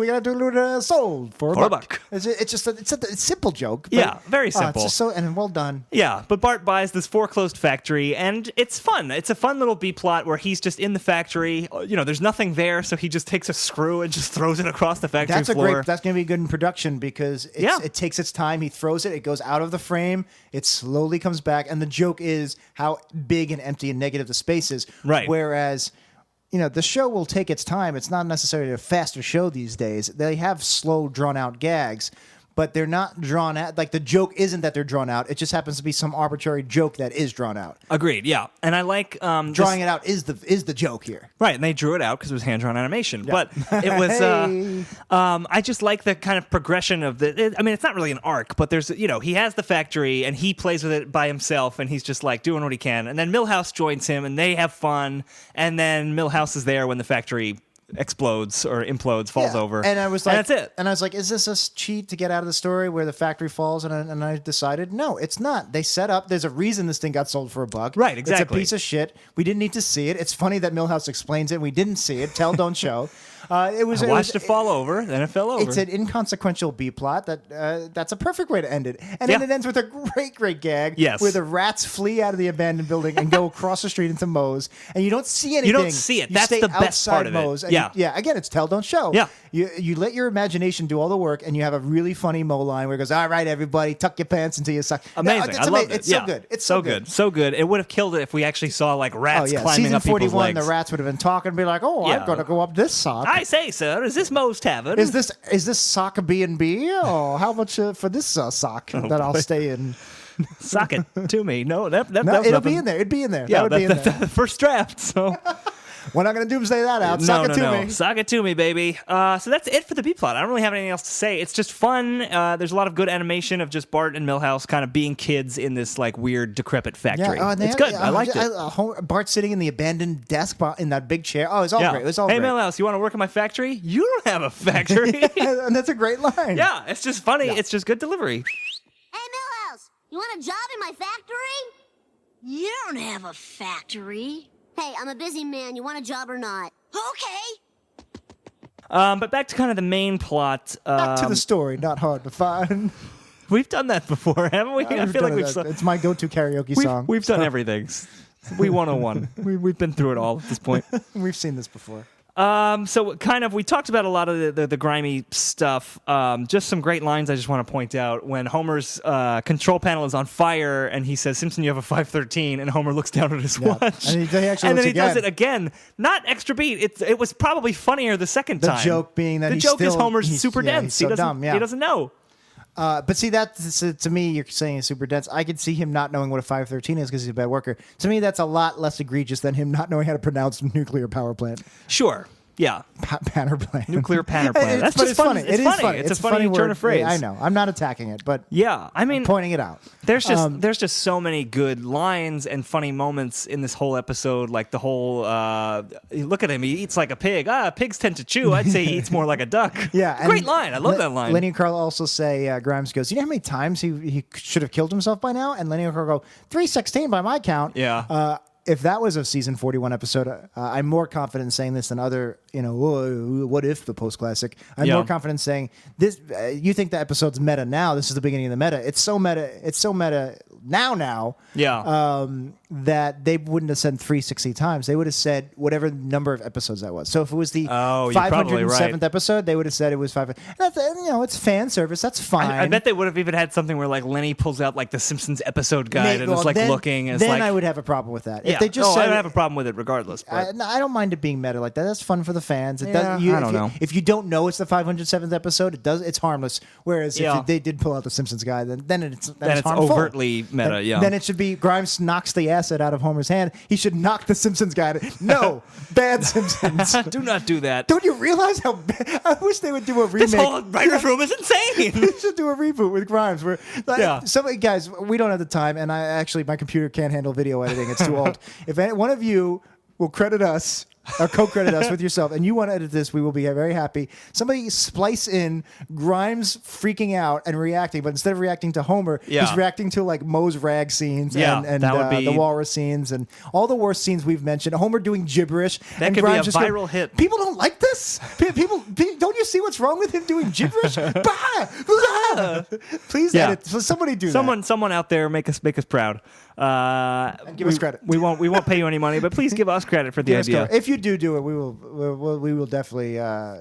got to sold for $1. It's just it's a simple joke. But, very simple. It's just and well done. Yeah, but Bart buys this foreclosed factory, and it's fun. It's a fun little B plot where he's just in the factory. There's nothing there, so he just takes a screw and just throws it across the factory floor. That's going to be good in production because it takes its time. He throws it. It goes out of the frame. It slowly comes back, and the joke is how big and empty and negative the space is. Right. Whereas, the show will take its time. It's not necessarily a faster show these days. They have slow, drawn-out gags, but they're not drawn out. Like, the joke isn't that they're drawn out. It just happens to be some arbitrary joke that is drawn out. Agreed, yeah. And I like... drawing it out is the joke here. Right, and they drew it out because it was hand-drawn animation. Yeah. But it was... I just like the kind of progression of the... it's not really an arc, but there's... he has the factory, and he plays with it by himself, and he's just, like, doing what he can. And then Milhouse joins him, and they have fun. And then Milhouse is there when the factory... explodes or implodes, falls over, and I was like, and that's it. And I was like, is this a cheat to get out of the story where the factory falls? And I decided, no, it's not. They set up. There's a reason this thing got sold for $1. Right, exactly. It's a piece of shit. We didn't need to see it. It's funny that Milhouse explains it. We didn't see it. Tell, don't show. I watched it fall over, then it fell over. It's an inconsequential B plot that's a perfect way to end it. And then it ends with a great gag where the rats flee out of the abandoned building and go across the street into Moe's, and you don't see anything. You don't see it. That's the best part of Moe's, it. Again, it's tell, don't show. Yeah. You let your imagination do all the work, and you have a really funny Moe line where it goes, all right, everybody, tuck your pants into your sock. Amazing. I love it. It's so good. It's so good. So good. It would have killed it if we actually saw like rats climbing up people's legs. Season 41, the rats would have been talking and be like, I'm going to go up this sock. I say, sir, is this Moe's Tavern? Is this sock B&B? Oh, how much for this sock that I'll stay in? Sock it to me. No, it'll be in there. It'd be in there. Yeah, that would be in there. The first draft. So we're not going to doomsday that out. Sock it to me. Sock it to me, baby. So that's it for the B plot. I don't really have anything else to say. It's just fun. There's a lot of good animation of just Bart and Milhouse kind of being kids in this like weird decrepit factory. It's good. I liked it. Bart sitting in the abandoned desk in that big chair. Oh, it's all great. It was all great. Hey, Milhouse, you want to work in my factory? You don't have a factory. And that's a great line. Yeah, it's just funny. Yeah. It's just good delivery. Hey, Milhouse, you want a job in my factory? You don't have a factory. Hey, I'm a busy man. You want a job or not? Okay. But back to kind of the main plot. Back to the story. Not hard to find. We've done that before, haven't we? I feel like it's my go-to karaoke song. We've done everything. We 101. We've been through it all at this point. We've seen this before. So kind of, we talked about a lot of the grimy stuff. Just some great lines I just want to point out. When Homer's control panel is on fire and he says, Simpson, you have a 513, and Homer looks down at his watch. And he does it again. Not extra beat. It was probably funnier the second time. The joke being that is Homer's super dense. He's so dumb. He doesn't know. But see, to me, you're saying he's super dense. I could see him not knowing what a 513 is because he's a bad worker. To me, that's a lot less egregious than him not knowing how to pronounce nuclear power plant. Sure. Yeah. Panner plan. Nuclear panner plan. That's just funny. It's funny. It's a funny turn of phrase. I know. I'm not attacking it, but yeah, I mean, I'm pointing it out. There's just so many good lines and funny moments in this whole episode. Like the whole look at him, he eats like a pig. Pigs tend to chew. I'd say he eats more like a duck. Yeah, great line. I love that line. Lenny and Carl also say Grimes goes, you know how many times he should have killed himself by now? And Lenny and Carl go 316 by my count. Yeah. If that was a season 41 episode, I'm more confident in saying this than other, what if the post classic? I'm more confident saying this. You think the episode's meta now? This is the beginning of the meta. It's so meta. It's so meta now. Yeah. That they wouldn't have said 360 times. They would have said whatever number of episodes that was. So if it was the 507th episode, they would have said it was 500. That's it's fan service. That's fine. I bet they would have even had something where like Lenny pulls out like the Simpsons episode guide and is like looking. And then I would have a problem with that. Yeah. If they just said, I don't have a problem with it regardless. I don't mind it being meta like that. That's fun for the fans. I don't know. If you don't know it's the 507th episode, it's harmless. Whereas if they did pull out the Simpsons guide, then it's harmful. Overtly meta. Then it should be Grimes knocks the acid out of Homer's hand. He should knock the Simpsons guy. No, bad Simpsons. Do not do that. Don't you realize how bad? I wish they would do a remake. This whole writer's room is insane. They should do a reboot with Grimes. Where, guys, we don't have the time, and my computer can't handle video editing. It's too old. If one of you will credit us or co-credit us with yourself, and you want to edit this, we will be very happy. Somebody splice in Grimes freaking out and reacting, but instead of reacting to Homer, he's reacting to like Moe's rag scenes and that would be... the walrus scenes and all the worst scenes we've mentioned. Homer doing gibberish. That and could Grimes be a viral hit. People don't like this. People don't you see what's wrong with him doing gibberish? Please edit. So somebody do that. Someone out there make us proud. And give us credit. We won't pay you any money, but please give us credit for the idea. If you do it, we will definitely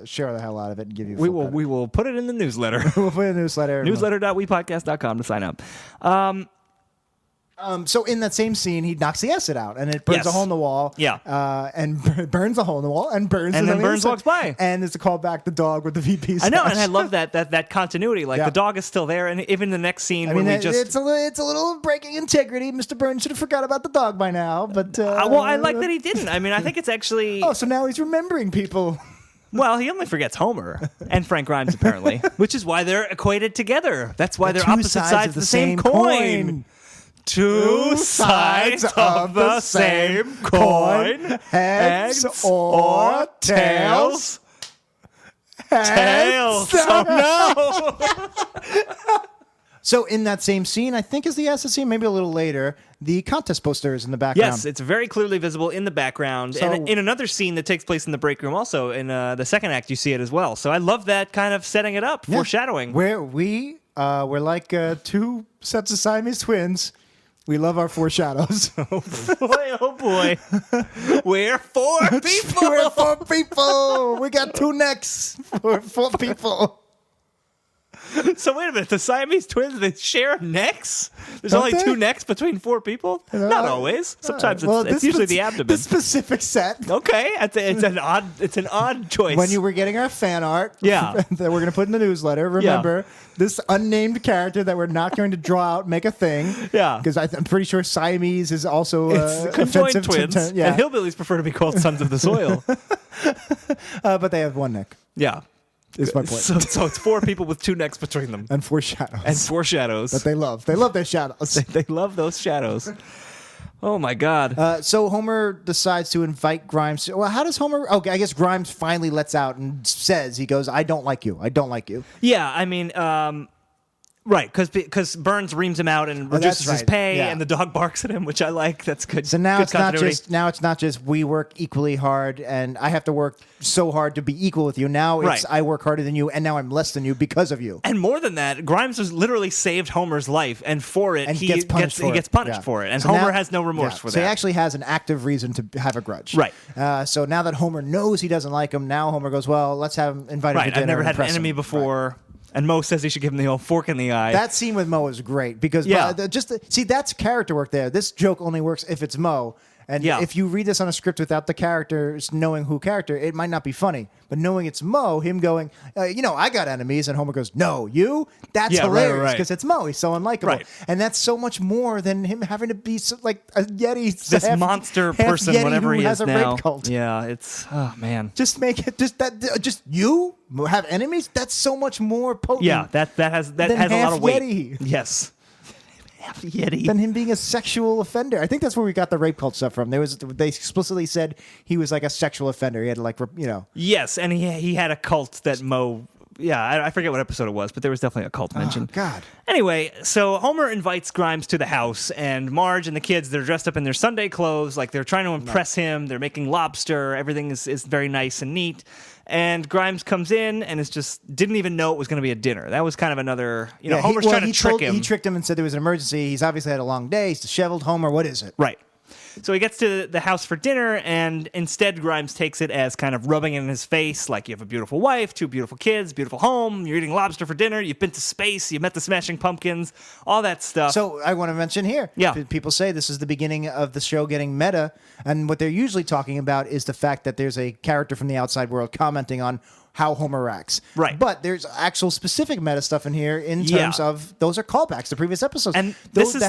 share the hell out of it and give you. We will put it in the newsletter. We'll put it in the newsletter. Newsletter.wepodcast.com to sign up. So in that same scene, he knocks the acid out, and it burns a hole in the wall. Yeah. And burns a hole in the wall, and burns. And then Burns walks by, and it's a call back the dog with the VP. I know, and I love that continuity. Like the dog is still there, and even the next scene it's a little breaking integrity. Mr. Burns should have forgot about the dog by now, but I like that he didn't. I mean, I think it's actually. Oh, so now he's remembering people. Well, he only forgets Homer and Frank Grimes, apparently, which is why they're equated together. That's why they're opposite sides of the same coin. Two sides of the same coin. Heads or tails? Tails. Oh, no. So in that same scene, I think is the acid scene, maybe a little later, the contest poster is in the background. Yes, it's very clearly visible in the background. So, and in another scene that takes place in the break room also, in the second act, you see it as well. So I love that kind of setting it up, foreshadowing. Where we're like two sets of Siamese twins. We love our foreshadows. Oh boy. We're four people. We're four people. We got two necks for four people. So wait a minute, the Siamese twins, they share necks? There's only two necks between four people? Not always. Sometimes it's usually the abdomen. The specific set. Okay, it's an odd choice. When you were getting our fan art that we're going to put in the newsletter, remember this unnamed character that we're not going to draw out, make a thing. Yeah. Because I'm pretty sure Siamese is also conjoined twins. And hillbillies prefer to be called sons of the soil. But they have one neck. Yeah. Is my point. So it's four people with two necks between them. And four shadows. That they love. They love their shadows. They love those shadows. Oh, my God. So Homer decides to invite Grimes. Well, how does Homer... Okay, I guess Grimes finally lets out and says, he goes, I don't like you. I don't like you. Yeah, I mean... Right, because Burns reams him out and reduces his pay, and the dog barks at him, which I like. That's good. So now good it's not just we work equally hard, and I have to work so hard to be equal with you. Now it's I work harder than you, and now I'm less than you because of you. And more than that, Grimes has literally saved Homer's life, and for it, he gets punished for it. And so Homer has no remorse for that. So he actually has an active reason to have a grudge. Right. So now that Homer knows he doesn't like him, now Homer goes, well, let's have him invite him to dinner. I've never had an enemy before. Right. And Moe says he should give him the old fork in the eye. That scene with Moe is great because that's character work there. This joke only works if it's Moe. And if you read this on a script without the characters knowing who character, it might not be funny. But knowing it's Moe, him going, I got enemies, and Homer goes, no, you? That's hilarious because it's Moe. He's so unlikable. Right. And that's so much more than him having to be like a Yeti. This monster person, Yeti whatever he has is a now. rape cult. Yeah, it's, oh man. Just make it, just you have enemies? That's so much more potent. Yeah, that has a lot of weight. Yeti. Yes. Half Yeti. Than him being a sexual offender. I think that's where we got the rape cult stuff from. They explicitly said he was like a sexual offender. He had to Yes, and he had a cult that Moe. Yeah, I forget what episode it was, but there was definitely a cult mentioned. Oh, God. Anyway, so Homer invites Grimes to the house, and Marge and the kids, they're dressed up in their Sunday clothes, like they're trying to impress him. They're making lobster. Everything is very nice and neat. And Grimes comes in and didn't even know it was going to be a dinner. That was kind of another, Homer's trying to trick him. He tricked him and said there was an emergency. He's obviously had a long day. He's disheveled. Homer, what is it? Right. So he gets to the house for dinner, and instead Grimes takes it as kind of rubbing it in his face, like you have a beautiful wife, 2 beautiful kids, beautiful home, you're eating lobster for dinner, you've been to space, you met the Smashing Pumpkins, all that stuff. So I want to mention here, people say this is the beginning of the show getting meta, and what they're usually talking about is the fact that there's a character from the outside world commenting on how Homer acts. Right. But there's actual specific meta stuff in here in terms of those are callbacks to previous episodes. And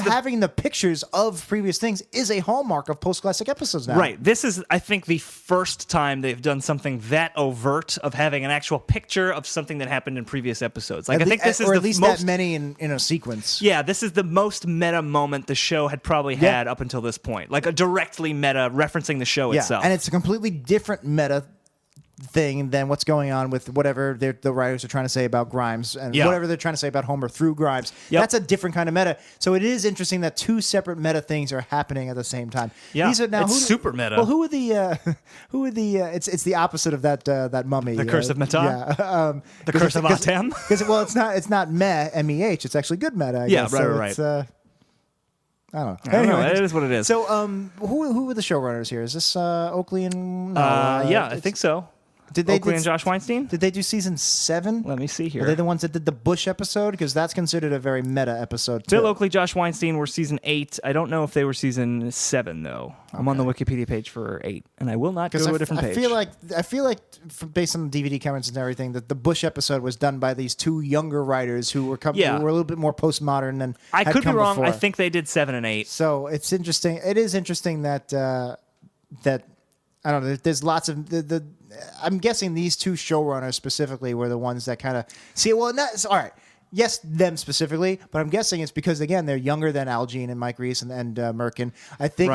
having the pictures of previous things is a hallmark of post-classic episodes now. Right. This is, I think, the first time they've done something that overt of having an actual picture of something that happened in previous episodes. Like, I think this is or the at least most, that many in a sequence. Yeah, this is the most meta moment the show had probably had up until this point. Like a directly meta referencing the show itself. And it's a completely different meta thing than what's going on with whatever the writers are trying to say about Grimes and whatever they're trying to say about Homer through Grimes. That's a different kind of meta. So it is interesting that 2 separate meta things are happening at the same time. Yeah, it's super meta. Well, who are the it's the opposite of that mummy. The Curse of Meta? Yeah. The Curse of Atem? Because it's not meh, it's actually good meta, I guess. Right. I don't know. I don't know. It is what it is. So who are the showrunners here? Is this Oakley and... I think so. Oakley and Josh Weinstein? Did they do season 7? Let me see here. Are they the ones that did the Bush episode? Because that's considered a very meta episode, too. Bill Oakley, Josh Weinstein were season 8. I don't know if they were season 7, though. Okay. I'm on the Wikipedia page for 8, and I will not go to a different page. I feel like based on the DVD comments and everything, that the Bush episode was done by these 2 younger writers who were who were a little bit more postmodern than I could be wrong. Before. I think they did 7 and 8. So it's interesting. It is interesting that I don't know. There's lots of I'm guessing these 2 showrunners specifically were the ones that kind of see. Well, all right. Yes, them specifically, but I'm guessing it's because again they're younger than Al Jean and Mike Reiss and Merkin. I think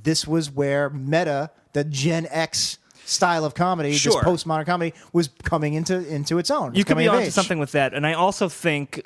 this was where meta, the Gen X style of comedy, this postmodern comedy, was coming into its own. You could be onto something with that. And I also think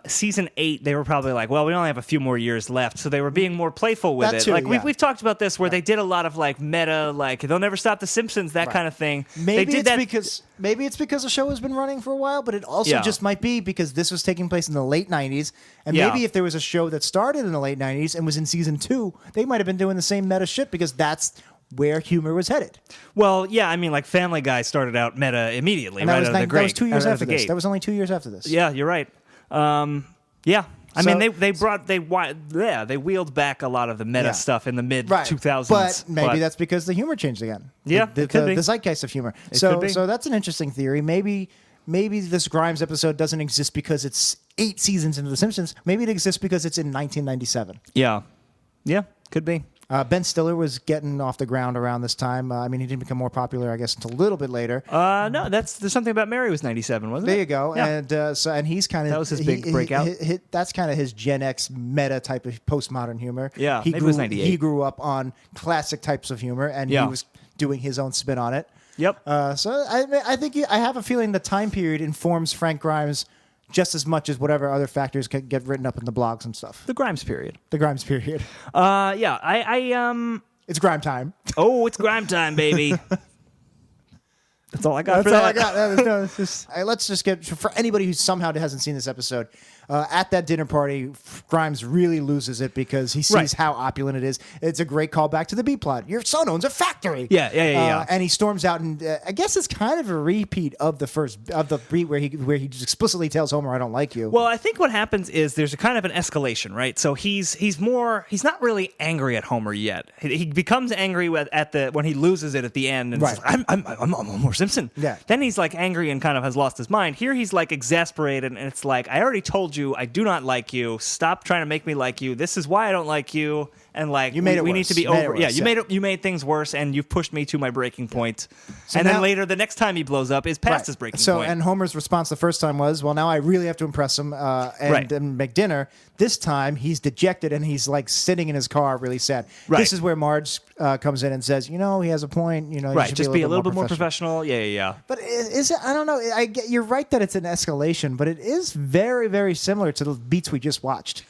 season 8, they were probably like, well, we only have a few more years left. So they were being more playful with it. Like we've talked about this where they did a lot of like meta, like they'll never stop the Simpsons, that kind of thing. Maybe it's because the show has been running for a while, but it also just might be because this was taking place in the late 90s. And maybe if there was a show that started in the late 90s and was in season 2, they might have been doing the same meta shit because that's where humor was headed. Well, yeah, I mean, like Family Guy started out meta immediately, and right out of the gate. That was 2 years after this. That was only 2 years after this. Yeah, you're right. Yeah. I mean, they wheeled back a lot of the meta stuff in the mid 2000s. But maybe that's because the humor changed again. Yeah, the zeitgeist of humor. So that's an interesting theory. Maybe this Grimes episode doesn't exist because it's 8 seasons into The Simpsons. Maybe it exists because it's in 1997. Yeah, could be. Ben Stiller was getting off the ground around this time. I mean, he didn't become more popular, I guess, until a little bit later. No, there's something about Mary was 97, wasn't it? There you go. Yeah. And he's kind of that was his big breakout. That's kind of his Gen X meta type of postmodern humor. Yeah, maybe it was 98. He grew up on classic types of humor, and he was doing his own spin on it. Yep. So I think I have a feeling the time period informs Frank Grimes just as much as whatever other factors can get written up in the blogs and stuff. The Grimes period. It's Grime time. Oh, it's Grime time, baby. That's all I got. That's all I got. It's just, let's just get for anybody who somehow hasn't seen this episode. At that dinner party, Grimes really loses it because he sees how opulent it is. It's a great callback to the B plot. Your son owns a factory. Yeah. And he storms out, and I guess it's kind of a repeat of the beat where he just explicitly tells Homer, "I don't like you." Well, I think what happens is there's a kind of an escalation, right? So he's not really angry at Homer yet. He becomes angry when he loses it at the end, and says, I'm Homer Simpson. Yeah. Then he's like angry and kind of has lost his mind. Here he's like exasperated, and it's like, I already told you I do not like you. Stop trying to make me like you. This is why I don't like you. And like we need to be over. You made things worse, and you've pushed me to my breaking point. So and then later, the next time he blows up is past his breaking point. So and Homer's response the first time was, "Well, now I really have to impress him and make dinner." This time he's dejected and he's like sitting in his car, really sad. Right. This is where Marge comes in and says, "He has a point. You should just be a little bit more professional." Yeah. But is it? I don't know. You're right that it's an escalation, but it is very, very similar to the beats we just watched.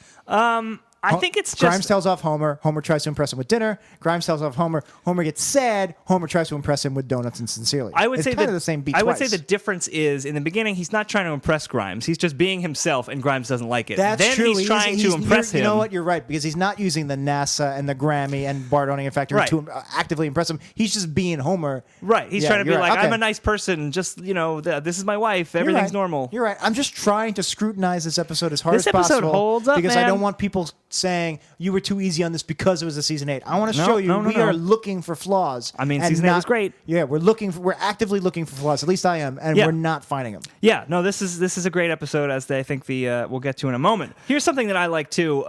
I think it's just... Grimes tells off Homer. Homer tries to impress him with dinner. Grimes tells off Homer. Homer gets sad. Homer tries to impress him with donuts and sincerely. It's kind of the same beat I would twice. say the difference is, in the beginning, he's not trying to impress Grimes. He's just being himself, and Grimes doesn't like it. That's then true. He's trying to impress him. You know what? You're right, because he's not using the NASA and the Grammy and Bart owning a factory to actively impress him. He's just being Homer. Right. He's trying to be like, okay. I'm a nice person. Just, this is my wife. Everything's normal. You're right. I'm just trying to scrutinize this episode as hard as possible. This episode holds up, because man. I don't want people saying you were too easy on this because it was a season 8. I want to show you we are looking for flaws. I mean, season 8 was great. Yeah, we're actively looking for flaws. At least I am, and we're not finding them. Yeah, no, this is a great episode, as I think we'll get to in a moment. Here's something that I like too.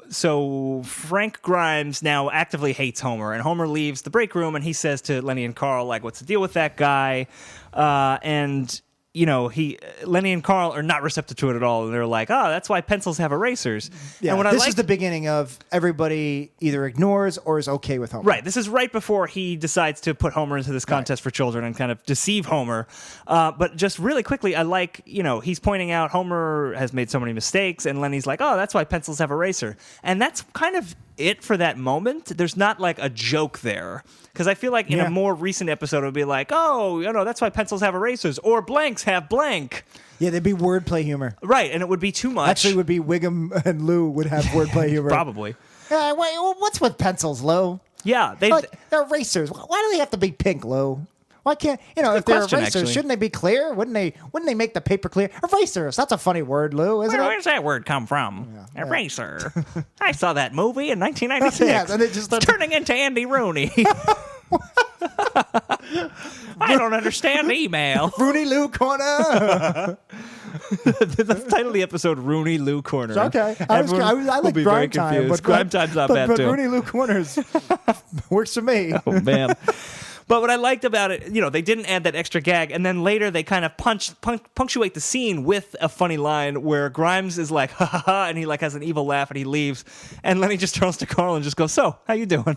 So Frank Grimes now actively hates Homer, and Homer leaves the break room, and he says to Lenny and Carl, like, "What's the deal with that guy?" And Lenny and Carl are not receptive to it at all, and they're like, "Oh, that's why pencils have erasers." Yeah, and this is the beginning of everybody either ignores or is okay with Homer. Right. This is right before he decides to put Homer into this contest for children and kind of deceive Homer. But just really quickly, I like, he's pointing out Homer has made so many mistakes, and Lenny's like, "Oh, that's why pencils have eraser." And that's kind of it for that moment. There's not like a joke there. Because I feel like in a more recent episode, it would be like, "Oh, that's why pencils have erasers, or blanks have blank." Yeah, they'd be wordplay humor. Right, and it would be too much. Actually, it would be Wiggum and Lou would have wordplay humor. Probably. Wait, what's with pencils, Lou? Yeah. They're erasers. Why do they have to be pink, Lou? Why can't, if they're erasers, actually. Shouldn't they be clear? Wouldn't they make the paper clear? Erasers. That's a funny word, Lou, isn't it? Where's that word come from? Yeah. Eraser. I saw that movie in 1996. Yeah, and it just it's turning into Andy Rooney. I don't understand email. Rooney-Lou Corner. The title of the episode, Rooney-Lou Corner. Okay. I like Grime Time. But Grime Time's not bad, too. But Rooney-Lou Corners works for me. Oh, man. But what I liked about it, they didn't add that extra gag, and then later they kind of punctuate the scene with a funny line where Grimes is like, "Ha ha ha," and he like has an evil laugh and he leaves, and Lenny just turns to Carl and just goes, "So, how you doing?"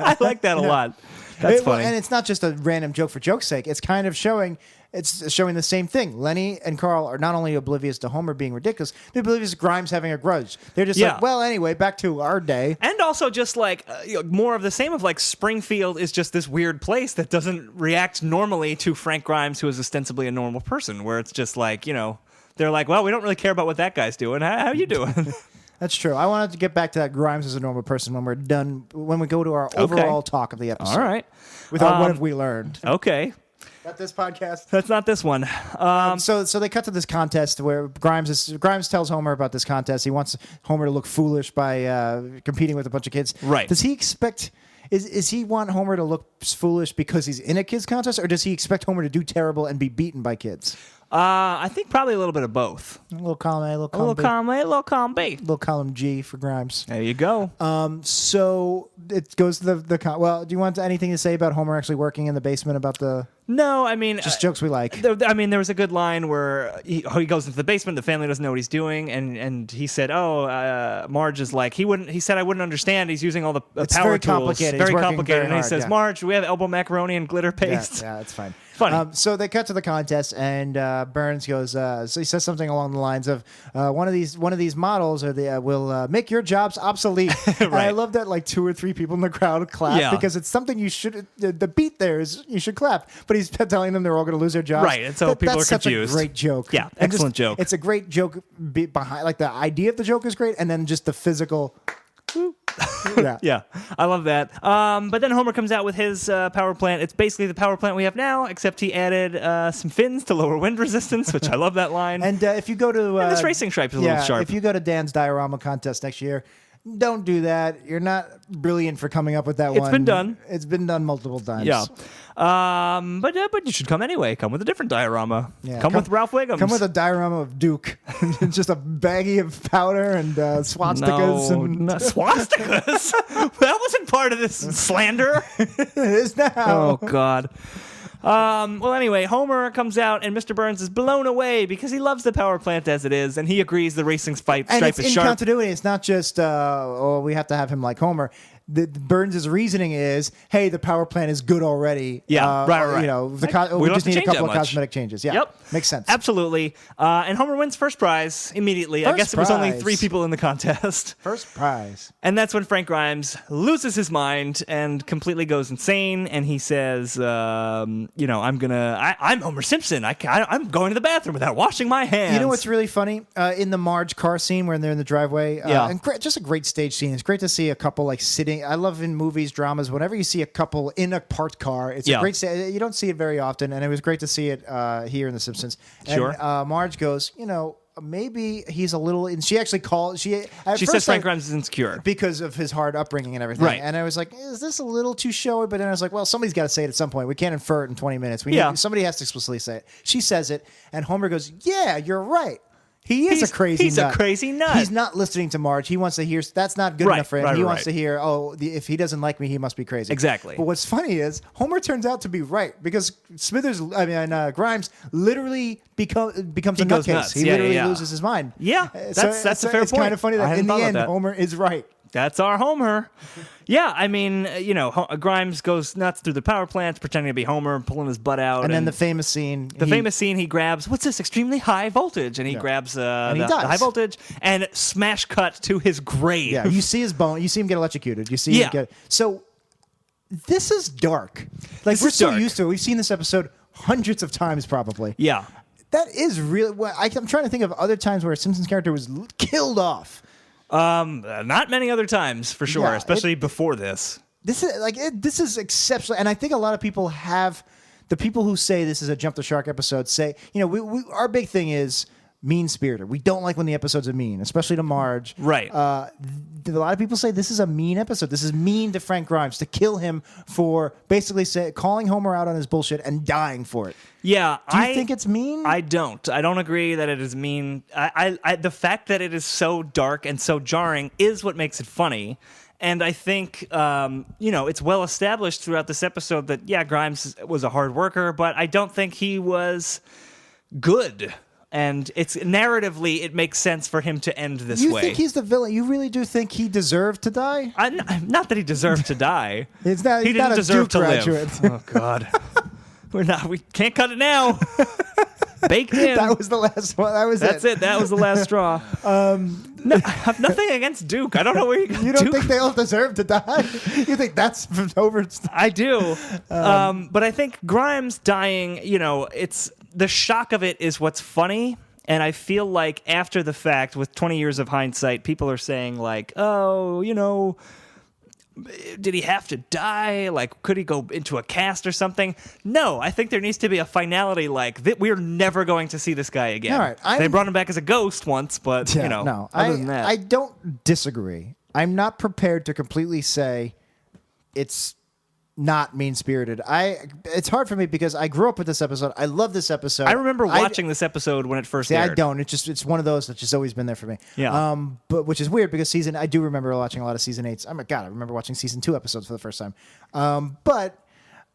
I like that a lot. That's funny. And it's not just a random joke for joke's sake. It's kind of showing the same thing. Lenny and Carl are not only oblivious to Homer being ridiculous, they're oblivious to Grimes having a grudge. They're just like, well, anyway, back to our day. And also just like more of the same of like Springfield is just this weird place that doesn't react normally to Frank Grimes, who is ostensibly a normal person, where it's just like, they're like, "Well, we don't really care about what that guy's doing. How you doing?" That's true. I wanted to get back to that Grimes as a normal person when we're done, when we go to our overall talk of the episode. All right. With our what have we learned? Okay. Not this podcast. That's not this one. So they cut to this contest where Grimes tells Homer about this contest. He wants Homer to look foolish by competing with a bunch of kids. Right. Does he expect... Is he want Homer to look foolish because he's in a kids contest, or does he expect Homer to do terrible and be beaten by kids? I think probably a little bit of both. A little column A, a little column B. A little column B. A little column G for Grimes. There you go. So it goes to well, do you want anything to say about Homer actually working in the basement about the... No, I mean... Just jokes we like. There was a good line where he goes into the basement, the family doesn't know what he's doing, and he said, Marge is like, he said I wouldn't understand, he's using all the power tools. Complicated. Very complicated. Very and he hard, says, Marge, do we have elbow macaroni and glitter paste? Yeah, that's fine. funny. So they cut to the contest, and Burns goes. So he says something along the lines of, "One of these models will make your jobs obsolete." Right. And I love that like 2 or 3 people in the crowd clap because it's something you should. The beat there is you should clap, but he's telling them they're all going to lose their jobs. Right, and so people are confused. Such a great joke. Yeah, excellent joke. It's a great joke behind, like the idea of the joke is great, and then just the physical. Yeah, I love that. But then Homer comes out with his power plant. It's basically the power plant we have now, except he added some fins to lower wind resistance, which I love that line. And if you go to and this racing stripe is a little sharp. If you go to Dan's diorama contest next year, don't do that. You're not brilliant for coming up with that one. It's been done. It's been done multiple times. Yeah. But you should come anyway. Come with a different diorama. Yeah, come with Ralph Wiggum's. Come with a diorama of Duke. Just a baggie of powder and swastikas. No, swastikas? That wasn't part of this slander. It is now. Oh, God. Well, anyway, Homer comes out, and Mr. Burns is blown away because he loves the power plant as it is, and he agrees the racing stripe and it's is in sharp. continuity. It's not just, we have to have him like Homer. Burns' reasoning is, hey, the power plant is good already. Yeah, right. You know, We we don't just have to need a change couple that of much. cosmetic changes. Yeah, Yep. Makes sense. Absolutely. And Homer wins first prize immediately. I First guess it was only prize. 3 people in the contest. First prize. And that's when Frank Grimes loses his mind and completely goes insane. And he says, I'm Homer Simpson. I'm going to the bathroom without washing my hands. You know what's really funny? In the Marge car scene when they're in the driveway, and just a great stage scene. It's great to see a couple like sitting. I love in movies, dramas, whenever you see a couple in a parked car, it's a great. You don't see it very often, and it was great to see it here in The Simpsons. Sure. And Marge goes, maybe he's a little. And she actually called. She says Frank Grimes is insecure because of his hard upbringing and everything. Right. And I was like, is this a little too showy? But then I was like, well, somebody's got to say it at some point. We can't infer it in 20 minutes. Somebody has to explicitly say it. She says it, and Homer goes, "Yeah, you're right. He's a crazy nut. a crazy nut. He's not listening to Marge. He wants to hear. That's not good enough for him. He wants to hear, if he doesn't like me, he must be crazy." Exactly. But what's funny is Homer turns out to be right because Grimes literally becomes a goes nutcase. nuts. He literally loses his mind. Yeah, that's a fair It's point. kind of funny that in the end, Homer is right. That's our Homer. Yeah, I mean, Grimes goes nuts through the power plant, pretending to be Homer, pulling his butt out. And then the famous scene. He grabs, what's this, extremely high voltage? And he grabs the high voltage and smash cut to his grave. Yeah, you see his bone. You see him get electrocuted. You see him get... So this is dark. Like, we're so used to it. We've seen this episode hundreds of times probably. Yeah. That is really... I'm trying to think of other times where a Simpsons character was killed off. Not many other times, for sure, especially before this. This is exceptional, and I think a lot of people have the people who say this is a jump the shark episode say, our big thing is mean-spirited. We don't like when the episodes are mean, especially to Marge. Right. A lot of people say this is a mean episode. This is mean to Frank Grimes to kill him for basically calling Homer out on his bullshit and dying for it. Yeah. Do you think it's mean? I don't. I don't agree that it is mean. The fact that it is so dark and so jarring is what makes it funny. And I think, it's well established throughout this episode that, Grimes was a hard worker, but I don't think he was good. And it's narratively, it makes sense for him to end this way. You think he's the villain? You really do think he deserved to die? Not that he deserved to die. He didn't deserve to live. Oh, God. We can't cut it now. Baked in. That was the last one. That's it. That was the last straw. No, I have nothing against Duke. I don't know where you don't think they all deserve to die? You think that's over? I do. But I think Grimes dying, it's the shock of it is what's funny. And I feel like after the fact, with 20 years of hindsight, people are saying like, did he have to die? Like, could he go into a cast or something? No, I think there needs to be a finality like that. We're never going to see this guy again. All right, they brought him back as a ghost once, but no, other than that, I don't disagree. I'm not prepared to completely say it's not mean-spirited. It's hard for me because I grew up with this episode. I love this episode. I remember watching this episode when it first aired. I don't. It's one of those that's just always been there for me. Yeah. But which is weird because I do remember watching a lot of season 8s. Oh my God, I remember watching season 2 episodes for the first time. But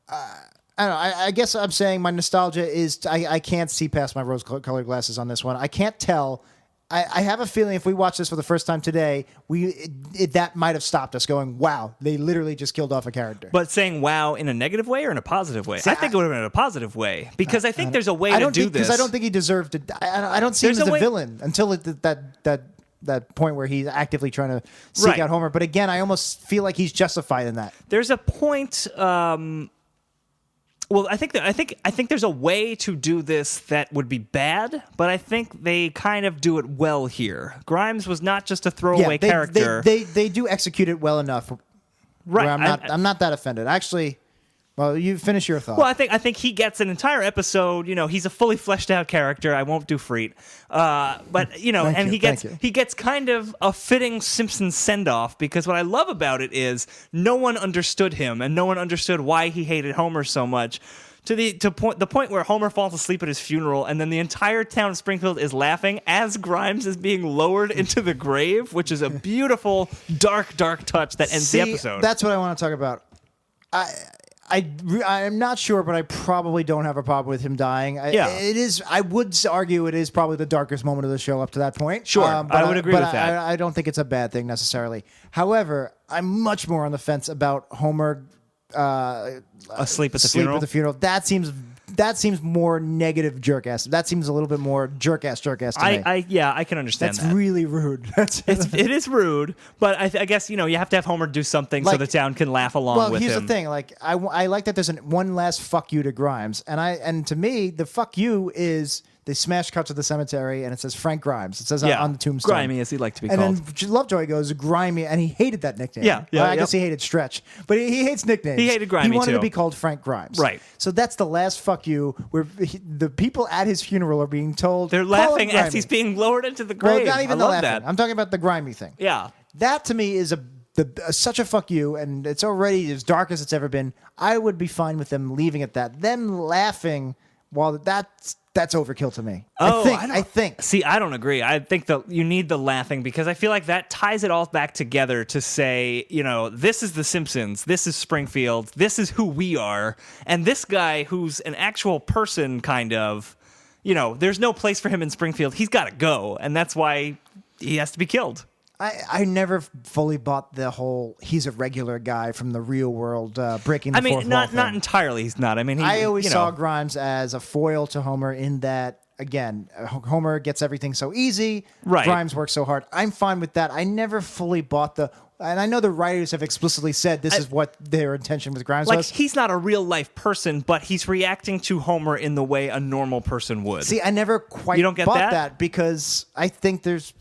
I don't know. I guess I'm saying my nostalgia is I can't see past my rose-colored glasses on this one. I can't tell I have a feeling if we watch this for the first time today, that might have stopped us going, wow, they literally just killed off a character. But saying wow in a negative way or in a positive way? See, I think it would have been in a positive way because I think there's a way to do this. Because I don't think he deserved to. I don't see him as a villain until that point where he's actively trying to seek out Homer. But again, I almost feel like he's justified in that. There's a point. Well, I think there's a way to do this that would be bad, but I think they kind of do it well here. Grimes was not just a throwaway character. They do execute it well enough. Right. I'm not that offended. Actually, well, you finish your thought. Well, I think he gets an entire episode. He's a fully fleshed out character. I won't do Freet, but he gets kind of a fitting Simpsons send off because what I love about it is no one understood him and no one understood why he hated Homer so much. To the point where Homer falls asleep at his funeral, and then the entire town of Springfield is laughing as Grimes is being lowered into the grave, which is a beautiful, dark touch that ends the episode. That's what I want to talk about. I'm not sure, but I probably don't have a problem with him dying. It is. I would argue it is probably the darkest moment of the show up to that point. Sure, I would agree with that. I don't think it's a bad thing necessarily. However, I'm much more on the fence about Homer asleep at the funeral. That seems more negative jerk ass. That seems a little bit more jerk ass to me. I can understand that. That's really rude. It is rude, but I guess you have to have Homer do something so the town can laugh along with him. Well, here's the thing. I like that there's one last fuck you to Grimes, and to me the fuck you is they smash cut to the cemetery and it says Frank Grimes. It says on the tombstone. Grimy as he liked to be called. And then Lovejoy goes Grimy, and he hated that nickname. I guess he hated Stretch, but he hates nicknames. He hated Grimy He wanted too. to be called Frank Grimes. Right. So that's the last fuck you where the people at his funeral are being told they're laughing as he's being lowered into the grave. Well, not even I the love laughing. that. I'm talking about the Grimy thing. Yeah. That to me is such a fuck you, and it's already as dark as it's ever been. I would be fine with them leaving it that. Them laughing while that's overkill to me. I think. See, I don't agree. I think that you need the laughing because I feel like that ties it all back together to say, this is the Simpsons, this is Springfield, this is who we are, and this guy who's an actual person kind of, there's no place for him in Springfield. He's got to go, and that's why he has to be killed. I never fully bought the whole he's a regular guy from the real world breaking the fourth wall thing. Not entirely he's not. I always saw Grimes as a foil to Homer in that, again, Homer gets everything so easy. Right. Grimes works so hard. I'm fine with that. I never fully bought and I know the writers have explicitly said this is what their intention with Grimes was. He's not a real life person, but he's reacting to Homer in the way a normal person would. See, I never quite bought that because I think there's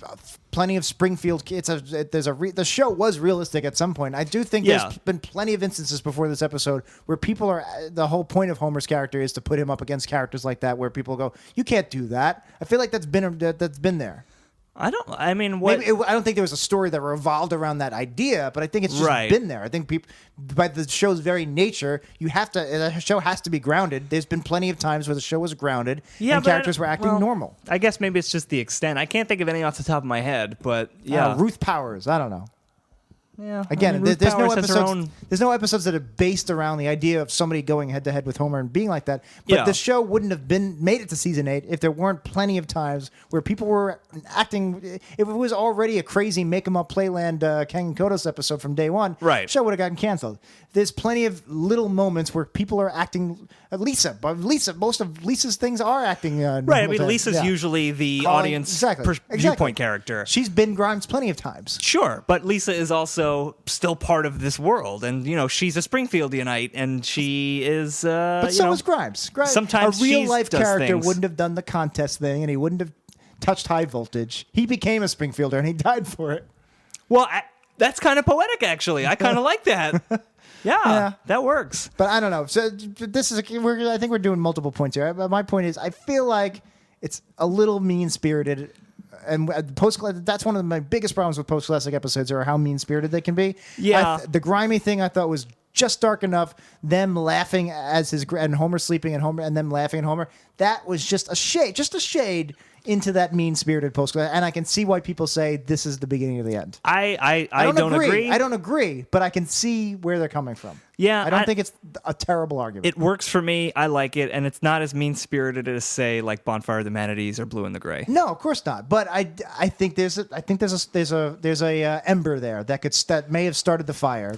plenty of Springfield kids. The show was realistic at some point. I do think there's been plenty of instances before this episode where people are. The whole point of Homer's character is to put him up against characters like that, where people go, "You can't do that." I feel like that's been there. I don't think there was a story that revolved around that idea, but I think it's just been there. I think people, by the show's very nature, the show has to be grounded. There's been plenty of times where the show was grounded and characters were acting normal. I guess maybe it's just the extent. I can't think of any off the top of my head, but Ruth Powers. I don't know. Yeah. Again, there's no episodes. There's no episodes that are based around the idea of somebody going head to head with Homer and being like that. But the show wouldn't have made it to season 8 if there weren't plenty of times where people were acting. If it was already a crazy make 'em up Playland Kang and Kodos episode from day one, the show would have gotten canceled. There's plenty of little moments where people are acting. Most of Lisa's things are acting. Right. Lisa's usually the audience viewpoint character. She's been Grimes plenty of times. Sure, but Lisa is also still part of this world, and she's a Springfieldianite, and she is. But so is Grimes. Sometimes a real life character things. wouldn't have done the contest thing, and he wouldn't have touched high voltage. He became a Springfielder, and he died for it. Well, that's kind of poetic, actually. I kind of like that. Yeah, that works. But I don't know. So this is. I think we're doing multiple points here. But my point is, I feel like it's a little mean-spirited. And that's one of my biggest problems with post-classic episodes are how mean-spirited they can be. Yeah. The Grimy thing I thought was just dark enough. Them laughing as and Homer sleeping and them laughing at Homer. That was just a shade into that mean-spirited post-class, and I can see why people say this is the beginning of the end. I don't agree. I don't agree, but I can see where they're coming from. Yeah, I don't think it's a terrible argument. It works for me. I like it, and it's not as mean-spirited as, say, like Bonfire of the Manatees or Blue in the Gray. No, of course not. But I think there's a ember there that may have started the fire.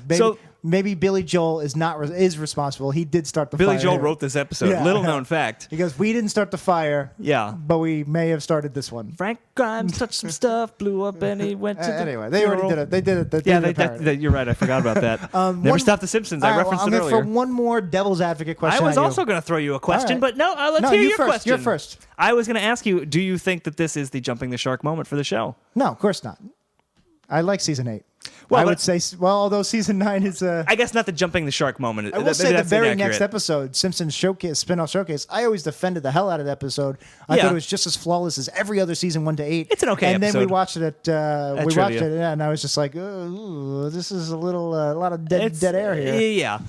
Maybe Billy Joel is responsible. He did start the fire. Billy Joel wrote this episode. Yeah. Little known fact. He goes, we didn't start the fire. Yeah, but we may have started this one. Frank Grimes touched some stuff, blew up, and he went to the anyway. They already did it. They did it. You're right. I forgot about that. Never stopped the Simpsons. I referenced it earlier. For one more devil's advocate question. I was also going to throw you a question, but let's hear your question. You're first. I was going to ask you, do you think that this is the jumping the shark moment for the show? No, of course not. I like season 8. Well, I would say, although season 9 is I guess not the jumping the shark moment. I will say the very next episode, Simpsons spin-off showcase, I always defended the hell out of the episode. I thought it was just as flawless as every other season 1 to 8. It's an okay episode. And then we watched it and I was just like, this is a lot of dead air here. Yeah.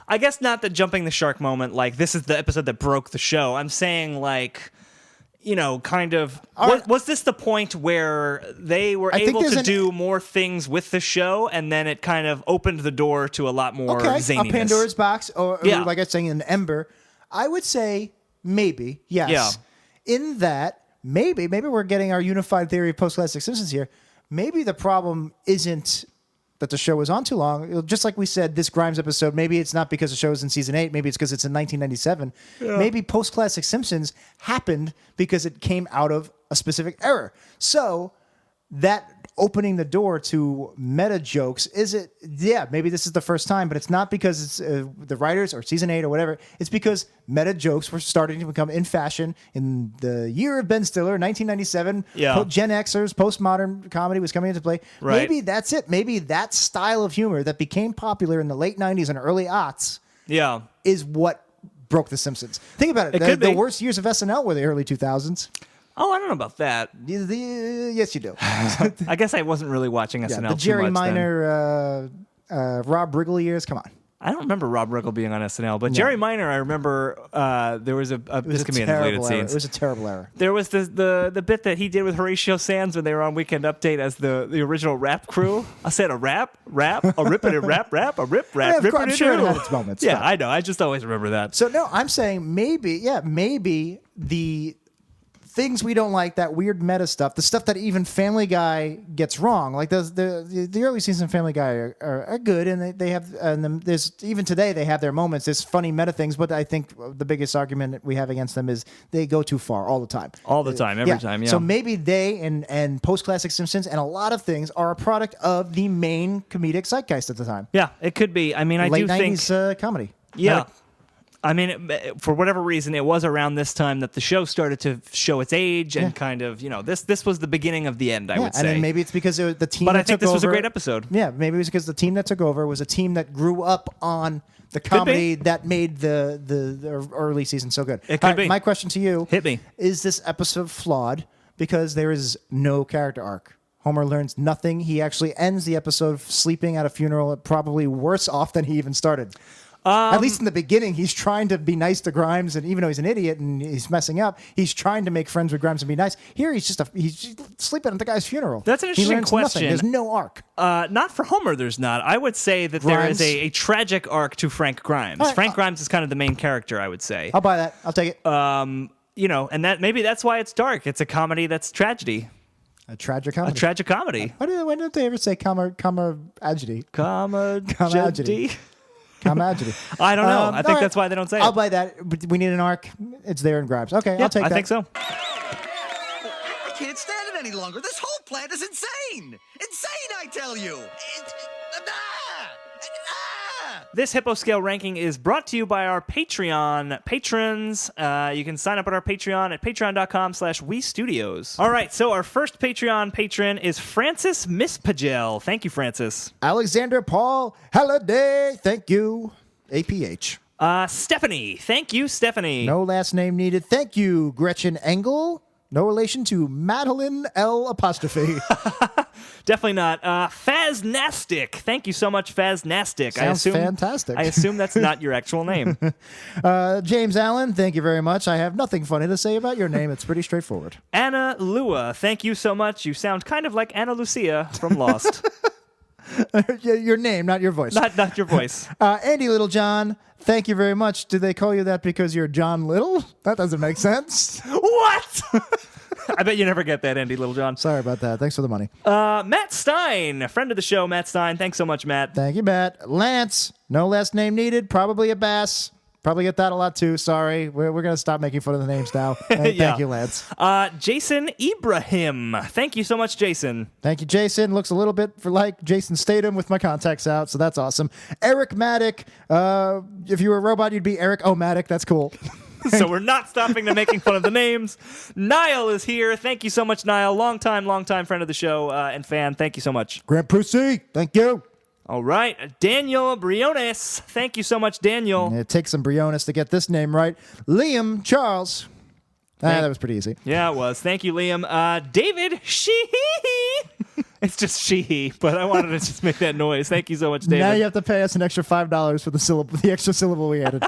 I guess not the jumping the shark moment, like this is the episode that broke the show. I'm saying like, kind of, was this the point where they were able to do more things with the show, and then it kind of opened the door to a lot more zaniness? A Pandora's box, or like I was saying, an ember. I would say maybe, yes. Yeah. In that, maybe we're getting our unified theory of post-classic Simpsons here. Maybe the problem isn't that the show was on too long. Just like we said, this Grimes episode, maybe it's not because the show is in season 8. Maybe it's because it's in 1997. Yeah. Maybe post-classic Simpsons happened because it came out of a specific era. So that opening the door to meta jokes, maybe this is the first time, but it's not because it's the writers or season 8 or whatever. It's because meta jokes were starting to become in fashion in the year of Ben Stiller, 1997. Yeah. Gen Xers, postmodern comedy was coming into play. Right. Maybe that's it. Maybe that style of humor that became popular in the late 90s and early aughts is what broke The Simpsons. Think about it. The worst years of SNL were the early 2000s. Oh, I don't know about that. Yes, you do. I guess I wasn't really watching SNL the Jerry too much Minor, Rob Riggle years. Come on. I don't remember Rob Riggle being on SNL, but Jerry Minor, I remember there was this can be in deleted scenes. It was a terrible error. There was the bit that he did with Horatio Sands when they were on Weekend Update as the original rap crew. I said a rap, a rippity rap, a rip rap, rippity. I'm sure it had its moments. Yeah, I know. I just always remember that. So no, I'm saying maybe the things we don't like, that weird meta stuff, the stuff that even Family Guy gets wrong, like the early seasons of Family Guy are good, and they have, and there's even today they have their moments. There's funny meta things, but I think the biggest argument we have against them is they go too far all the time. Every time. So maybe they and post-classic Simpsons and a lot of things are a product of the main comedic zeitgeist at the time. Yeah, it could be. I mean, I late do 90s, think comedy. Yeah. I mean, for whatever reason, it was around this time that the show started to show its age and kind of, this was the beginning of the end, I would say. And then maybe it's because the team But that I think took this was a over- great episode. Yeah, maybe it was because the team that took over was a team that grew up on the comedy that made the early season so good. It could be. My question to you. Hit me. Is this episode flawed because there is no character arc? Homer learns nothing. He actually ends the episode sleeping at a funeral, probably worse off than he even started. At least in the beginning, he's trying to be nice to Grimes, and even though he's an idiot and he's messing up, he's trying to make friends with Grimes and be nice. Here, he's sleeping at the guy's funeral. That's an interesting question. Nothing. There's no arc. Not for Homer, there's not. I would say that there is a tragic arc to Frank Grimes. Right. Frank Grimes is kind of the main character, I would say. I'll buy that. I'll take it. And that maybe that's why it's dark. It's a comedy that's tragedy. A tragic comedy. A tragic comedy. Why don't they ever say comagedy? Comagedy. Comagedy. I don't know. I think that's why they don't say it. I'll buy that. But we need an arc. It's there in Grimes. Okay, Yeah, I'll take that. I think so. I can't stand it any longer. This whole plant is insane. Insane, I tell you. This Hippo Scale ranking is brought to you by our Patreon patrons. You can sign up at our Patreon at patreon.com/WeStudios. All right, so our first Patreon patron is Francis Mispagel. Thank you, Francis. Alexander Paul Halliday. Thank you. APH. Stephanie. Thank you, Stephanie. No last name needed. Thank you, Gretchen Engel. No relation to Madeline L. apostrophe. Definitely not. Faznastic. Thank you so much, Faznastic. Sounds fantastic. I assume that's not your actual name. James Allen, thank you very much. I have nothing funny to say about your name. It's pretty straightforward. Anna Lua. Thank you so much. You sound kind of like Anna Lucia from Lost. Your name, not your voice. Not your voice. Andy Littlejohn, thank you very much. Do they call you that because you're John Little? That doesn't make sense. What? I bet you never get that, Andy Littlejohn. Sorry about that. Thanks for the money. Matt Stein, a friend of the show, Matt Stein. Thanks so much, Matt. Thank you, Matt. Lance, no last name needed. Probably a bass. Probably get that a lot too. Sorry. We're going to stop making fun of the names now. Thank you, Lance. Jason Ibrahim. Thank you so much, Jason. Thank you, Jason. Looks a little bit like Jason Statham with my contacts out, so that's awesome. Eric Maddock. If you were a robot, you'd be Eric O'Maddock. That's cool. So we're not stopping to making fun of the names. Niall is here. Thank you so much, Niall. Long time friend of the show and fan. Thank you so much. Grant Pussy. Thank you. All right. Daniel Briones. Thank you so much, Daniel. It takes some Briones to get this name right. Liam Charles. That was pretty easy. Yeah, it was. Thank you, Liam. David Sheehy. It's just Sheehy, but I wanted to just make that noise. Thank you so much, David. Now you have to pay us an extra $5 for the extra syllable we added.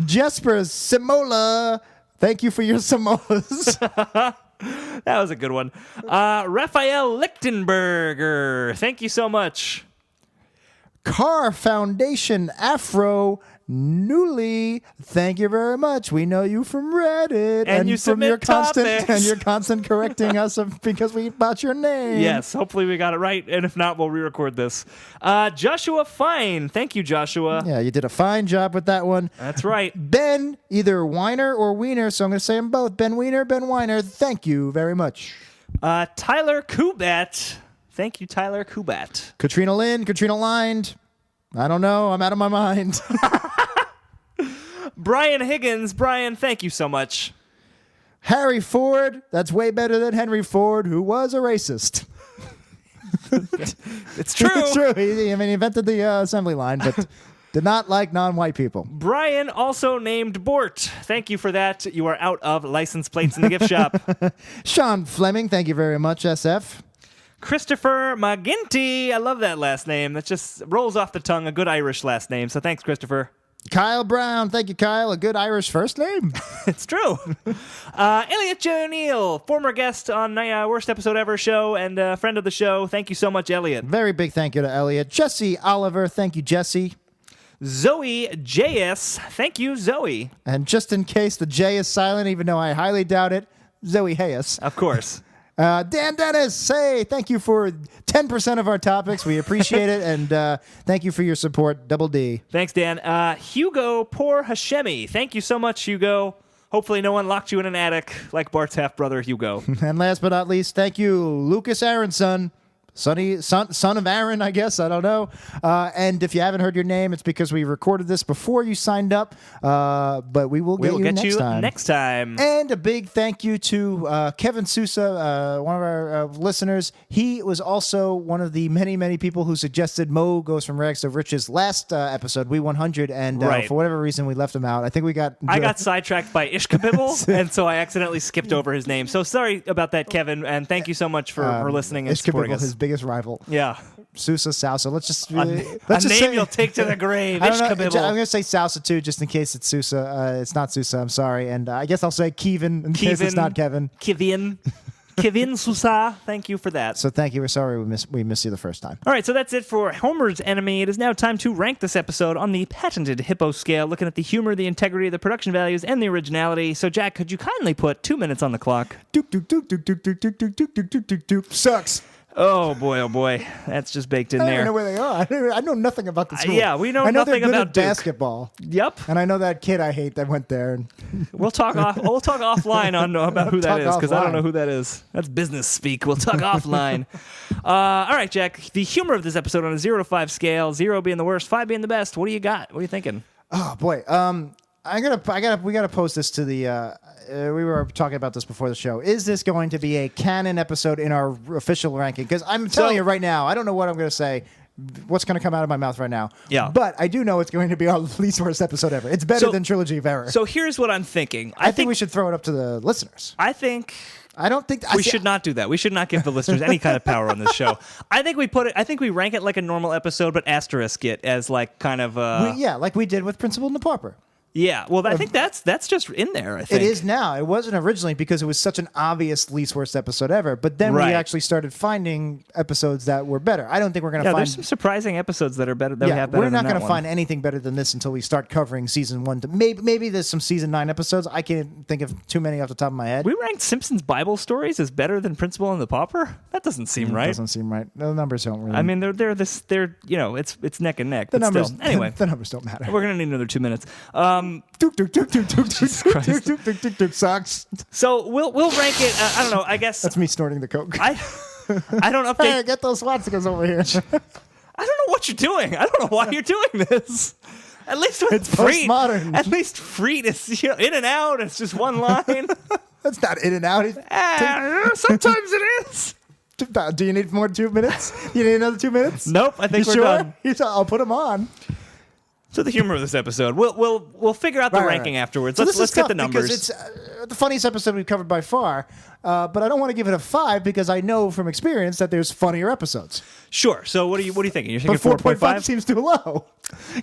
Jesper Simola. Thank you for your Simolas. That was a good one. Raphael Lichtenberger. Thank you so much. Car Foundation Afro Newly, thank you very much. We know you from Reddit and you from submit your constant topics. and your constant correcting us because we bought your name. Yes, hopefully we got it right, and if not, we'll re-record this. Joshua Fine, thank you, Joshua. Yeah, you did a fine job with that one. That's right. Ben, either Weiner or Wiener, so I'm going to say them both. Ben Wiener, Ben Weiner, thank you very much. Tyler Kubat. Thank you, Tyler Kubat. Katrina Lynn, Katrina Lined. I don't know. I'm out of my mind. Brian Higgins. Brian, thank you so much. Harry Ford. That's way better than Henry Ford, who was a racist. It's true. It's true. He invented the assembly line, but did not like non-white people. Brian, also named Bort. Thank you for that. You are out of license plates in the gift shop. Sean Fleming. Thank you very much, SF. Christopher McGinty. I love that last name. That just rolls off the tongue. A good Irish last name. So thanks, Christopher. Kyle Brown. Thank you, Kyle. A good Irish first name. It's true. Elliot J. O'Neill, former guest on my Worst Episode Ever show and friend of the show. Thank you so much, Elliot. Very big thank you to Elliot. Jesse Oliver. Thank you, Jesse. Zoe JS. Thank you, Zoe. And just in case the J is silent, even though I highly doubt it, Zoe Hayes. Of course. Dan Dennis, hey, thank you for 10% of our topics. We appreciate it, and thank you for your support, Double D. Thanks, Dan. Hugo Poor Hashemi. Thank you so much, Hugo. Hopefully no one locked you in an attic like Bart's half-brother, Hugo. And last but not least, thank you, Lucas Aronson. Son of Aaron, I guess. I don't know. And if you haven't heard your name, it's because we recorded this before you signed up. But we'll get you next time. And a big thank you to Kevin Sousa, one of our listeners. He was also one of the many, many people who suggested Mo Goes From Rags to Riches last episode, We 100. And for whatever reason, we left him out. I think I got sidetracked by Ishkabibble, and so I accidentally skipped over his name. So sorry about that, Kevin. And thank you so much for listening and supporting us. Biggest rival. Yeah. Sousa, Sousa. Let's just say you'll take to the grave. I'm going to say Sousa too, just in case it's Sousa. It's not Sousa. I'm sorry. And I guess I'll say Kevin in case it's not Kevin. Kevin Sousa. Thank you for that. So thank you. We're sorry we missed you the first time. All right. So that's it for Homer's Enemy. It is now time to rank this episode on the patented Hippo scale, looking at the humor, the integrity, the production values, and the originality. So Jack, could you kindly put 2 minutes on the clock? Sucks. Oh boy, that's just baked in there. I don't even know where they are. I know nothing about the school. Yeah, we know nothing about Duke. Basketball. Yep. And I know that kid I hate that went there. We'll talk offline on about who that is, because I don't know who that is. That's business speak. We'll talk offline. All right, Jack. The humor of this episode on a 0 to 5 scale, 0 being the worst, 5 being the best. What do you got? What are you thinking? Oh boy. We gotta post this to the. We were talking about this before the show. Is this going to be a canon episode in our official ranking? Because I'm telling you right now, I don't know what I'm going to say. What's going to come out of my mouth right now? Yeah. But I do know it's going to be our least worst episode ever. It's better than Trilogy of Error. So here's what I'm thinking. I think we should throw it up to the listeners. I think I don't think we should not do that. We should not give the listeners any kind of power on this show. I think we rank it like a normal episode, but asterisk it as like kind of like we did with Principal and the Pauper. Yeah, well, I think that's just in there. I think it is now. It wasn't originally because it was such an obvious least worst episode ever. But then we actually started finding episodes that were better. I don't think we're going to find. There's some surprising episodes that are better. That we have better. We're not going to find anything better than this until we start covering season 1. Maybe there's some season 9 episodes. I can't think of too many off the top of my head. We ranked Simpsons Bible stories as better than Principal and the Pauper. That doesn't seem right. Doesn't seem right. The numbers don't really. I mean, they're it's neck and neck. The numbers. Still. Anyway, the numbers don't matter. We're gonna need another 2 minminutes. Sucks. So we'll rank it. I don't know. I guess that's me snorting the coke. I don't update. Hey, get those swastikas over here. I don't know what you're doing. I don't know why you're doing this. At least with it's postmodern. At least Freed is in and out. It's just one line. That's not in and out. Sometimes it is. Do you need more 2 minutes? You need another 2 minutes? Nope. I think we're done. I'll put them on. So the humor of this episode, we'll figure out the ranking afterwards. So let's get the numbers. Because it's the funniest episode we've covered by far. But I don't want to give it a 5 because I know from experience that there's funnier episodes. Sure. So what are you thinking? You're thinking 4.5 seems too low.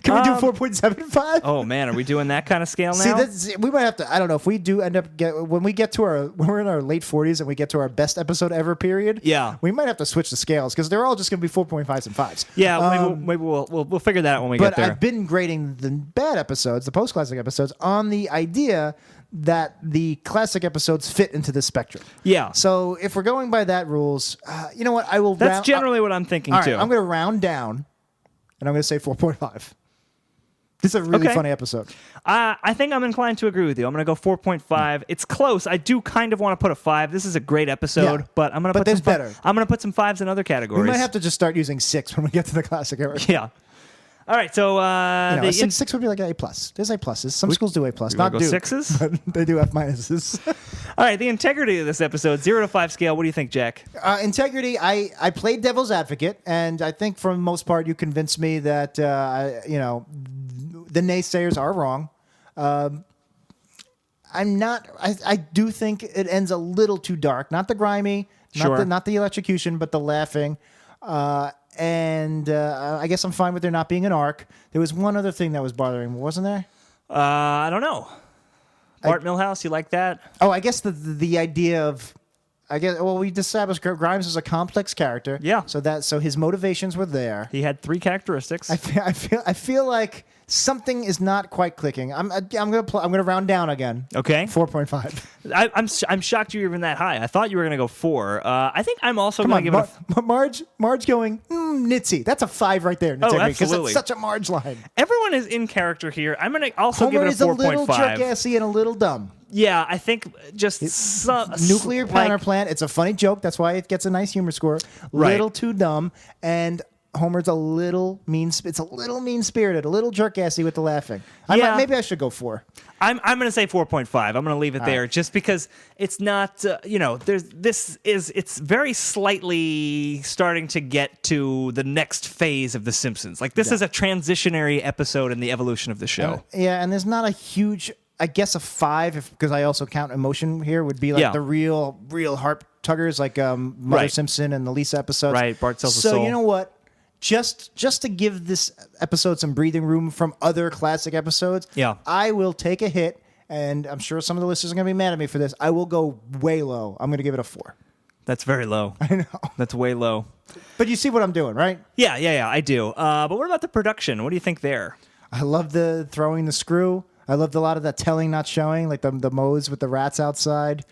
Can we do 4.75? Oh man, are we doing that kind of scale now? See, we might have to. I don't know if we do end up when we're in our late 40s and we get to our best episode ever period. Yeah, we might have to switch the scales because they're all just going to be 4.5s and 5s. Yeah, maybe we'll figure that out when we get there. But I've been grading the bad episodes, the post-classic episodes, on the idea that the classic episodes fit into the spectrum. Yeah. So if we're going by that rules, you know what? I will. That's generally what I'm thinking too. I'm going to round down, and I'm going to say 4.5. This is a really funny episode. I think I'm inclined to agree with you. I'm going to go 4.5. It's close. I do kind of want to put a 5. This is a great episode, but I'm going to put some better. I'm going to put some 5s in other categories. We might have to just start using 6 when we get to the classic era. Yeah. All right, so six would be like an A+. There's A+. Some schools do A+. Not do 6s, but they do F-. All right, the integrity of this episode, 0 to 5 scale. What do you think, Jack? Integrity. I played devil's advocate, and I think for the most part you convinced me that the naysayers are wrong. I'm not. I do think it ends a little too dark. Not the grimy, not the electrocution, but the laughing. And I guess I'm fine with there not being an arc. There was one other thing that was bothering me, wasn't there? I don't know. Bart Milhouse, you like that? Oh, I guess the idea of, we established Grimes as a complex character. Yeah. So his motivations were there. He had 3 characteristics. I feel like something is not quite clicking. I'm gonna round down again. Okay. 4.5. I'm shocked you're even that high. I thought you were gonna go 4. I think I'm also gonna give it a Marge going nitsy. That's a 5 right there. Oh, absolutely. Because it's such a Marge line. Everyone is in character here. I'm gonna also give it a 4.5. Homer is a little jerk-assy and a little dumb. Yeah, I think just nuclear power plant. It's a funny joke. That's why it gets a nice humor score. Right. Little too dumb, and Homer's a little It's a little mean-spirited, a little jerk-assy with the laughing. Maybe I should go 4. I'm going to say 4.5. I'm going to leave it there just because it's not. It's very slightly starting to get to the next phase of The Simpsons. Like this is a transitionary episode in the evolution of the show. And there's not a huge. I guess a 5, because I also count emotion here, would be like the real heart tuggers, like Mother Simpson and the Lisa episodes. Right, Bart sells the soul. So you know what? Just to give this episode some breathing room from other classic episodes, I will take a hit, and I'm sure some of the listeners are going to be mad at me for this. I will go way low. I'm going to give it a 4. That's very low. I know. That's way low. But you see what I'm doing, right? Yeah, I do. But what about the production? What do you think there? I love the throwing the screw. I loved a lot of that telling, not showing, like the modes with the rats outside.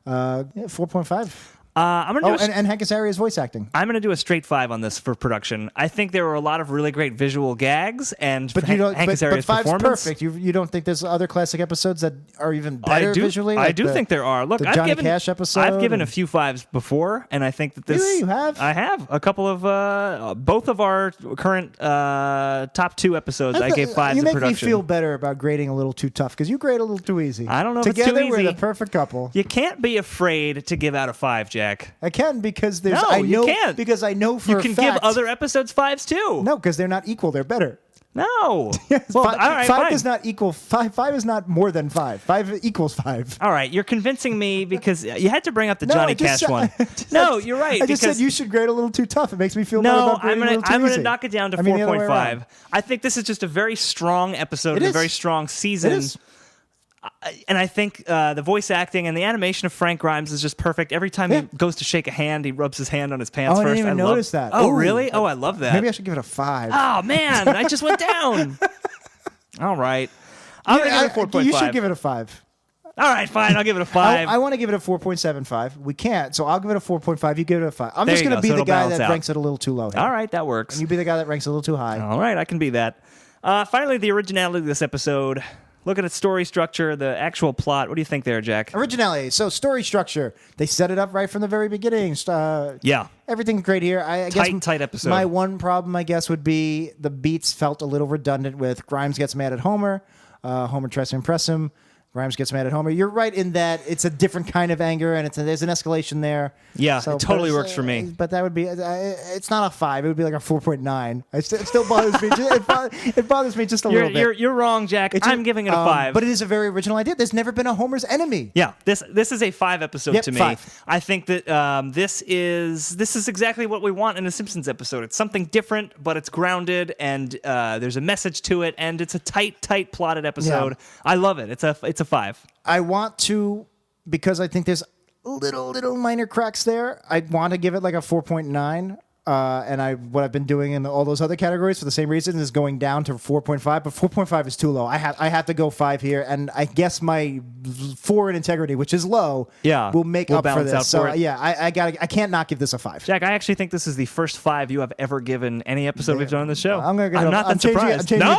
4.5. I'm gonna do and Hank Azaria's voice acting. I'm going to do a straight 5 on this for production. I think there were a lot of really great visual gags, and Hank Azaria's but 5's performance. Perfect. You don't think there's other classic episodes that are even better visually? I do think there are. Look, the Johnny Cash episode. I've given a few 5s before, and I think that this. Really, you have? I have a couple of both of our current top 2 episodes. I gave 5s. You make production. me feel better about grading a little too tough because you grade a little too easy. I don't know. Together, if it's too easy. we're the perfect couple. You can't be afraid to give out a 5, Jack. I can because there's. No, you can't. Because I know for you can a fact, give other episodes 5s too. No, because they're not equal. They're better. No. Yes, Well, five, all right, five fine. does not equal 5. 5 is not more than 5. 5 equals 5. All right, you're convincing me because you had to bring up the No, Johnny I just Cash one. No, you're right. I just because said you should grade a little too tough. It makes me feel better no, about grading a little too I'm gonna easy. knock it down to I mean, the other way 4.5. around. I think this is just a very strong episode It and a is. very strong season. It is. And I think the voice acting and the animation of Frank Grimes is just perfect. Every time he goes to shake a hand, he rubs his hand on his pants Oh, I first. didn't even notice that. Oh, Ooh. really? Oh, I love that. Maybe I should give it a 5. Oh, man, I just went down. All right. I'm going to give it a 4.5. You should give it a 5. All right, fine. I'll give it a 5. I want to give it a 4.75. We can't, so I'll give it a 4.5. You give it a 5. I'm There just you going to go, be so the it'll guy balance that out. ranks it a little too low here. All right, that works. And you be the guy that ranks a little too high. All right, I can be that. Finally, the originality of this episode. Looking at story structure, the actual plot. What do you think there, Jack? Originality. So story structure. They set it up right from the very beginning. Yeah. Everything's great here. I guess Tight episode. My one problem, I guess, would be the beats felt a little redundant with Grimes gets mad at Homer. Homer tries to impress him. Grimes gets mad at Homer. You're right in that it's a different kind of anger, and there's an escalation there. Yeah, it totally but works for me. But that would be, it's not a 5. It would be like a 4.9. It still bothers me. It bothers me just a little bit. You're wrong, Jack. I'm giving it a 5. But it is a very original idea. There's never been a Homer's enemy. Yeah, this is a 5 episode Yep, to me. 5. I think that this is exactly what we want in a Simpsons episode. It's something different, but it's grounded, and there's a message to it, and it's a tight plotted episode. Yeah. I love it. It's a 5. I want to, because I think there's little minor cracks there. I want to give it like a 4.9. And what I've been doing in all those other categories for the same reason is going down to 4.5, but 4.5 is too low. I have to go 5 here, and I guess my 4 in integrity, which is low, will make up for balance this. out So for it. yeah, I can't not give this a 5. Jack, I actually think this is the first 5 you have ever given any episode we've done on the show. I'm not that surprised. Changing it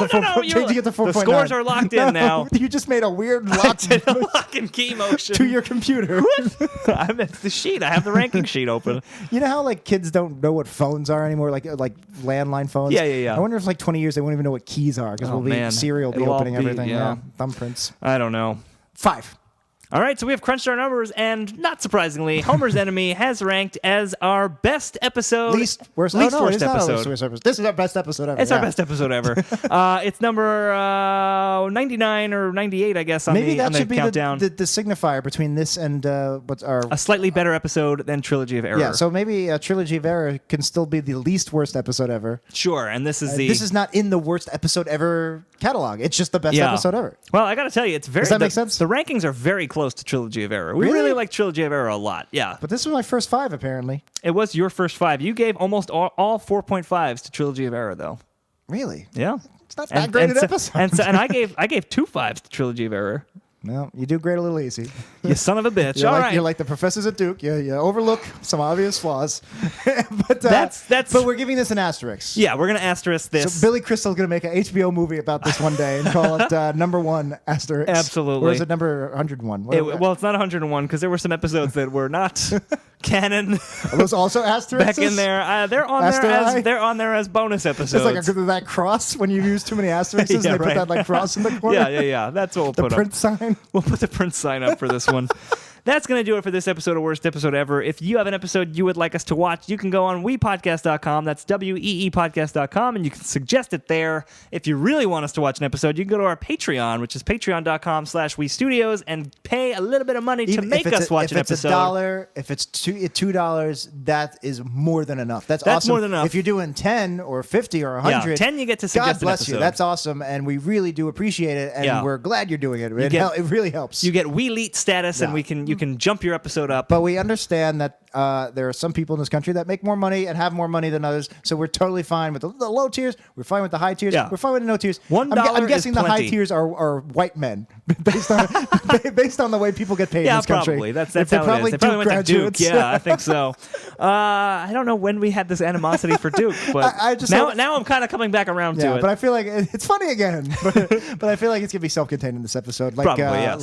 to 4.9. The scores are locked in now. You just made a weird lock Lock and key motion to your computer. It's the sheet. I have the ranking sheet open. You know how like kids don't know what phones are anymore, like landline phones. Yeah. I wonder if like 20 years they won't even know what keys are because Siri will be It'll all opening be- everything. yeah. Thumbprints. I don't know. 5. All right, so we have crunched our numbers, and not surprisingly, Homer's Enemy has ranked as our best episode. Least worst episode. This is our best episode ever. It's our best episode ever. It's number 99 or 98, I guess, on Maybe the, that on the should be countdown. the signifier between this and what's our A slightly better episode than Trilogy of Error. Yeah, so maybe Trilogy of Error can still be the least worst episode ever. Sure, and this is This is not in the worst episode ever catalog. It's just the best episode ever. Well, I got to tell you, it's very. Does that make sense? The rankings are very close to Trilogy of Error. We really like Trilogy of Error a lot. Yeah, But this was my first 5 apparently. it was your first 5. You gave almost all 4.5s to Trilogy of Error, though. Really? Yeah, It's not that great an episode. And I gave 2 5s to Trilogy of Error. No, you do great a little easy. You son of a bitch! You're All like, right, You're like the professors at Duke. You overlook some obvious flaws. But That's- But we're giving this an asterisk. yeah, we're gonna asterisk this. So Billy Crystal's going to make an HBO movie about this one day and call it number 1 asterisk. Absolutely. Or is it number 101? Well, it's not 101 because there were some episodes that were not canon Are those also asterisks? back in there. They're on Asteri? there as bonus It's episodes. like that cross when you use too many asterisks Yeah, and they put right. that like cross in the corner. Yeah. That's what we'll The put print up. sign. We'll put the print sign up for this one. That's going to do it for this episode of Worst Episode Ever. If you have an episode you would like us to watch, you can go on weepodcast.com. That's weepodcast.com, and you can suggest it there. If you really want us to watch an episode, you can go to our Patreon, which is patreon.com/westudios, and pay a little bit of money to make us watch an If it's episode. $1, if it's $2, that is more than enough. That's awesome. more than enough. If you're doing 10 or 50 or 100, Yeah, 10 you get to suggest God an bless you. episode. That's awesome, and we really do appreciate it, and Yeah. we're glad you're doing it. get- It really helps. You get Elite status, and you can jump your episode up. But we understand that there are some people in this country that make more money and have more money than others. So we're totally fine with the low tiers. We're fine with the high tiers. Yeah. We're fine with the no tiers. $1 I'm guessing is the high plenty. tiers are white men based on the way people get paid in Yeah, this country. probably. That's They're how it is. probably They probably Duke went to Duke. graduates. Yeah, I think so. I don't know when we had this animosity for Duke, but I just now hope- I'm kind of coming back around to Yeah, it. but I feel like it's funny again. But I feel like it's gonna be self-contained in this episode. Like, Probably, yes.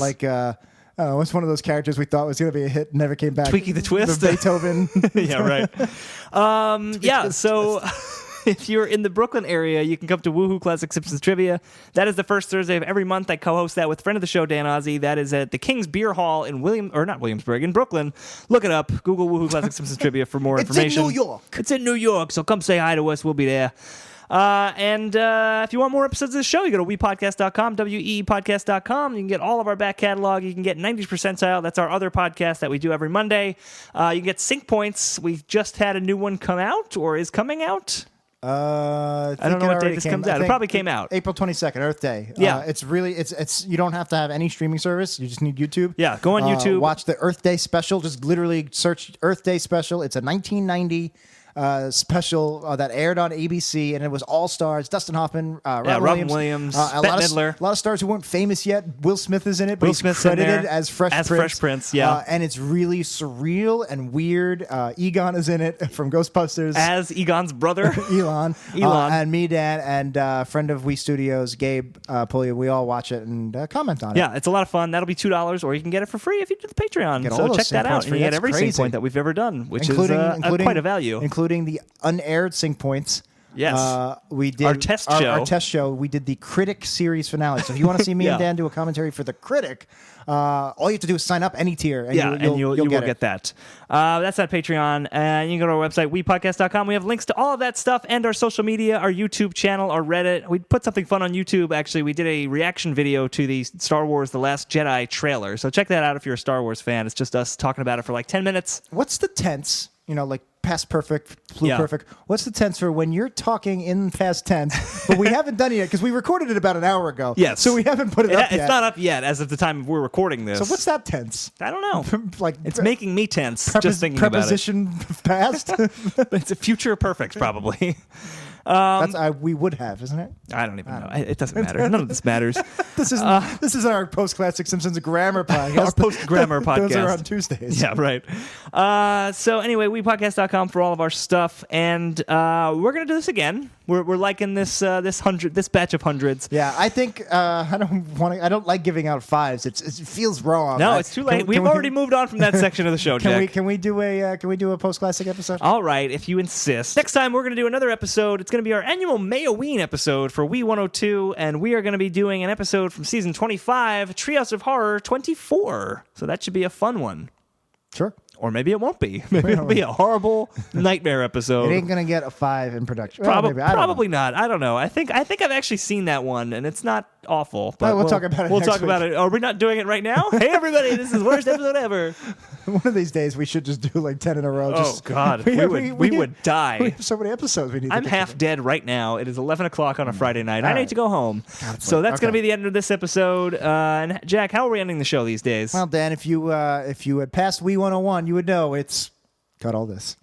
What's one of those characters we thought was gonna be a hit, never came back? Tweaky the Twist? The Beethoven. Yeah, right. Yeah, so if you're in the Brooklyn area, you can come to Woohoo Classic Simpsons Trivia. That is the first Thursday of every month. I co-host that with friend of the show, Dan Ozzie. That is at the King's Beer Hall in Williamsburg, in Brooklyn. Look it up. Google Woohoo Classic Simpsons Trivia for more It's in information. New York. It's in New York, so come say hi to us. We'll be there. And if you want more episodes of the show, you go to wepodcast.com, wepodcast.com. You can get all of our back catalog. You can get 90th Percentile. That's our other podcast that we do every Monday. You can get sync points. We just had a new one come out, or is coming out. I don't know what date this comes out. It probably came out. April 22nd, Earth Day. Yeah. It's really, it's you don't have to have any streaming service. You just need YouTube. Yeah, go on YouTube. Watch the Earth Day special. Just literally search Earth Day special. It's a 1990 special that aired on ABC, and it was all stars: Dustin Hoffman, Robin Williams, Bette Midler. A lot of stars who weren't famous yet. Will Smith is in it, but Will he's Smith's credited as Fresh Prince. Fresh Prince, yeah. And it's really surreal and weird. Egon is in it from Ghostbusters as Egon's brother, Elon. Elon, and me, Dan, and friend of We Studios, Gabe Pullia. We all watch it and comment on it. Yeah, it's a lot of fun. That'll be $2, or you can get it for free if you do the Patreon. Get So check that out, and you get every sync point that we've ever done, which is quite a value, including the unaired sync points. Yes, we did our test show. Our test show. We did the Critic series finale. So if you want to see me and Dan do a commentary for the Critic, all you have to do is sign up any tier, and you'll get that. That's at Patreon, and you can go to our website, wepodcast.com. We have links to all of that stuff and our social media, our YouTube channel, our Reddit. We put something fun on YouTube. Actually, we did a reaction video to the Star Wars The Last Jedi trailer. So check that out if you're a Star Wars fan. It's just us talking about it for like 10 minutes. What's the tense? Like past perfect, perfect. What's the tense for when you're talking in past tense, but we haven't done it yet because we recorded it about an hour ago. Yes. So we haven't put it up yet. It's not up yet as of the time we're recording this. So what's that tense? I don't know. It's making me tense just thinking preposition about it. Past? It's a future perfect, probably. We would have, isn't it? I don't even know. It doesn't matter. None of this matters. This is our post-classic Simpsons grammar podcast. Our post-grammar podcast. Those are on Tuesdays. Yeah, right. So anyway, wepodcast.com for all of our stuff, and we're gonna do this again. We're liking this batch of hundreds. Yeah, I think I don't like giving out fives. It feels wrong. No, it's too late. We've already moved on from that section of the show, Jack. Can we do a post-classic episode? All right, if you insist. Next time we're gonna do another episode. It's going to be our annual Mayoween episode for We 102, and we are going to be doing an episode from season 25, Treehouse of Horror 24. So that should be a fun one. Sure. Or maybe it won't be. Maybe it'll be a horrible nightmare episode. It ain't going to get a 5 in production. Probably not. I don't know. I think I've actually seen that one, and it's not awful. But we'll talk about it. We'll next talk week. about it. Are we not doing it right now? Hey, everybody! This is the worst episode ever. One of these days, we should just do like 10 in a row. Oh God, we would die. We have so many episodes. I'm half dead right now. It is 11 o'clock on a Friday night. I need to go home. So that's going to be the end of this episode. And Jack, how are we ending the show these days? Well, Dan, if you had passed We 101, you would know it's cut all this.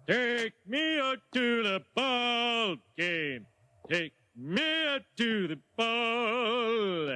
Take me out to the ball game. Take me out to the ball.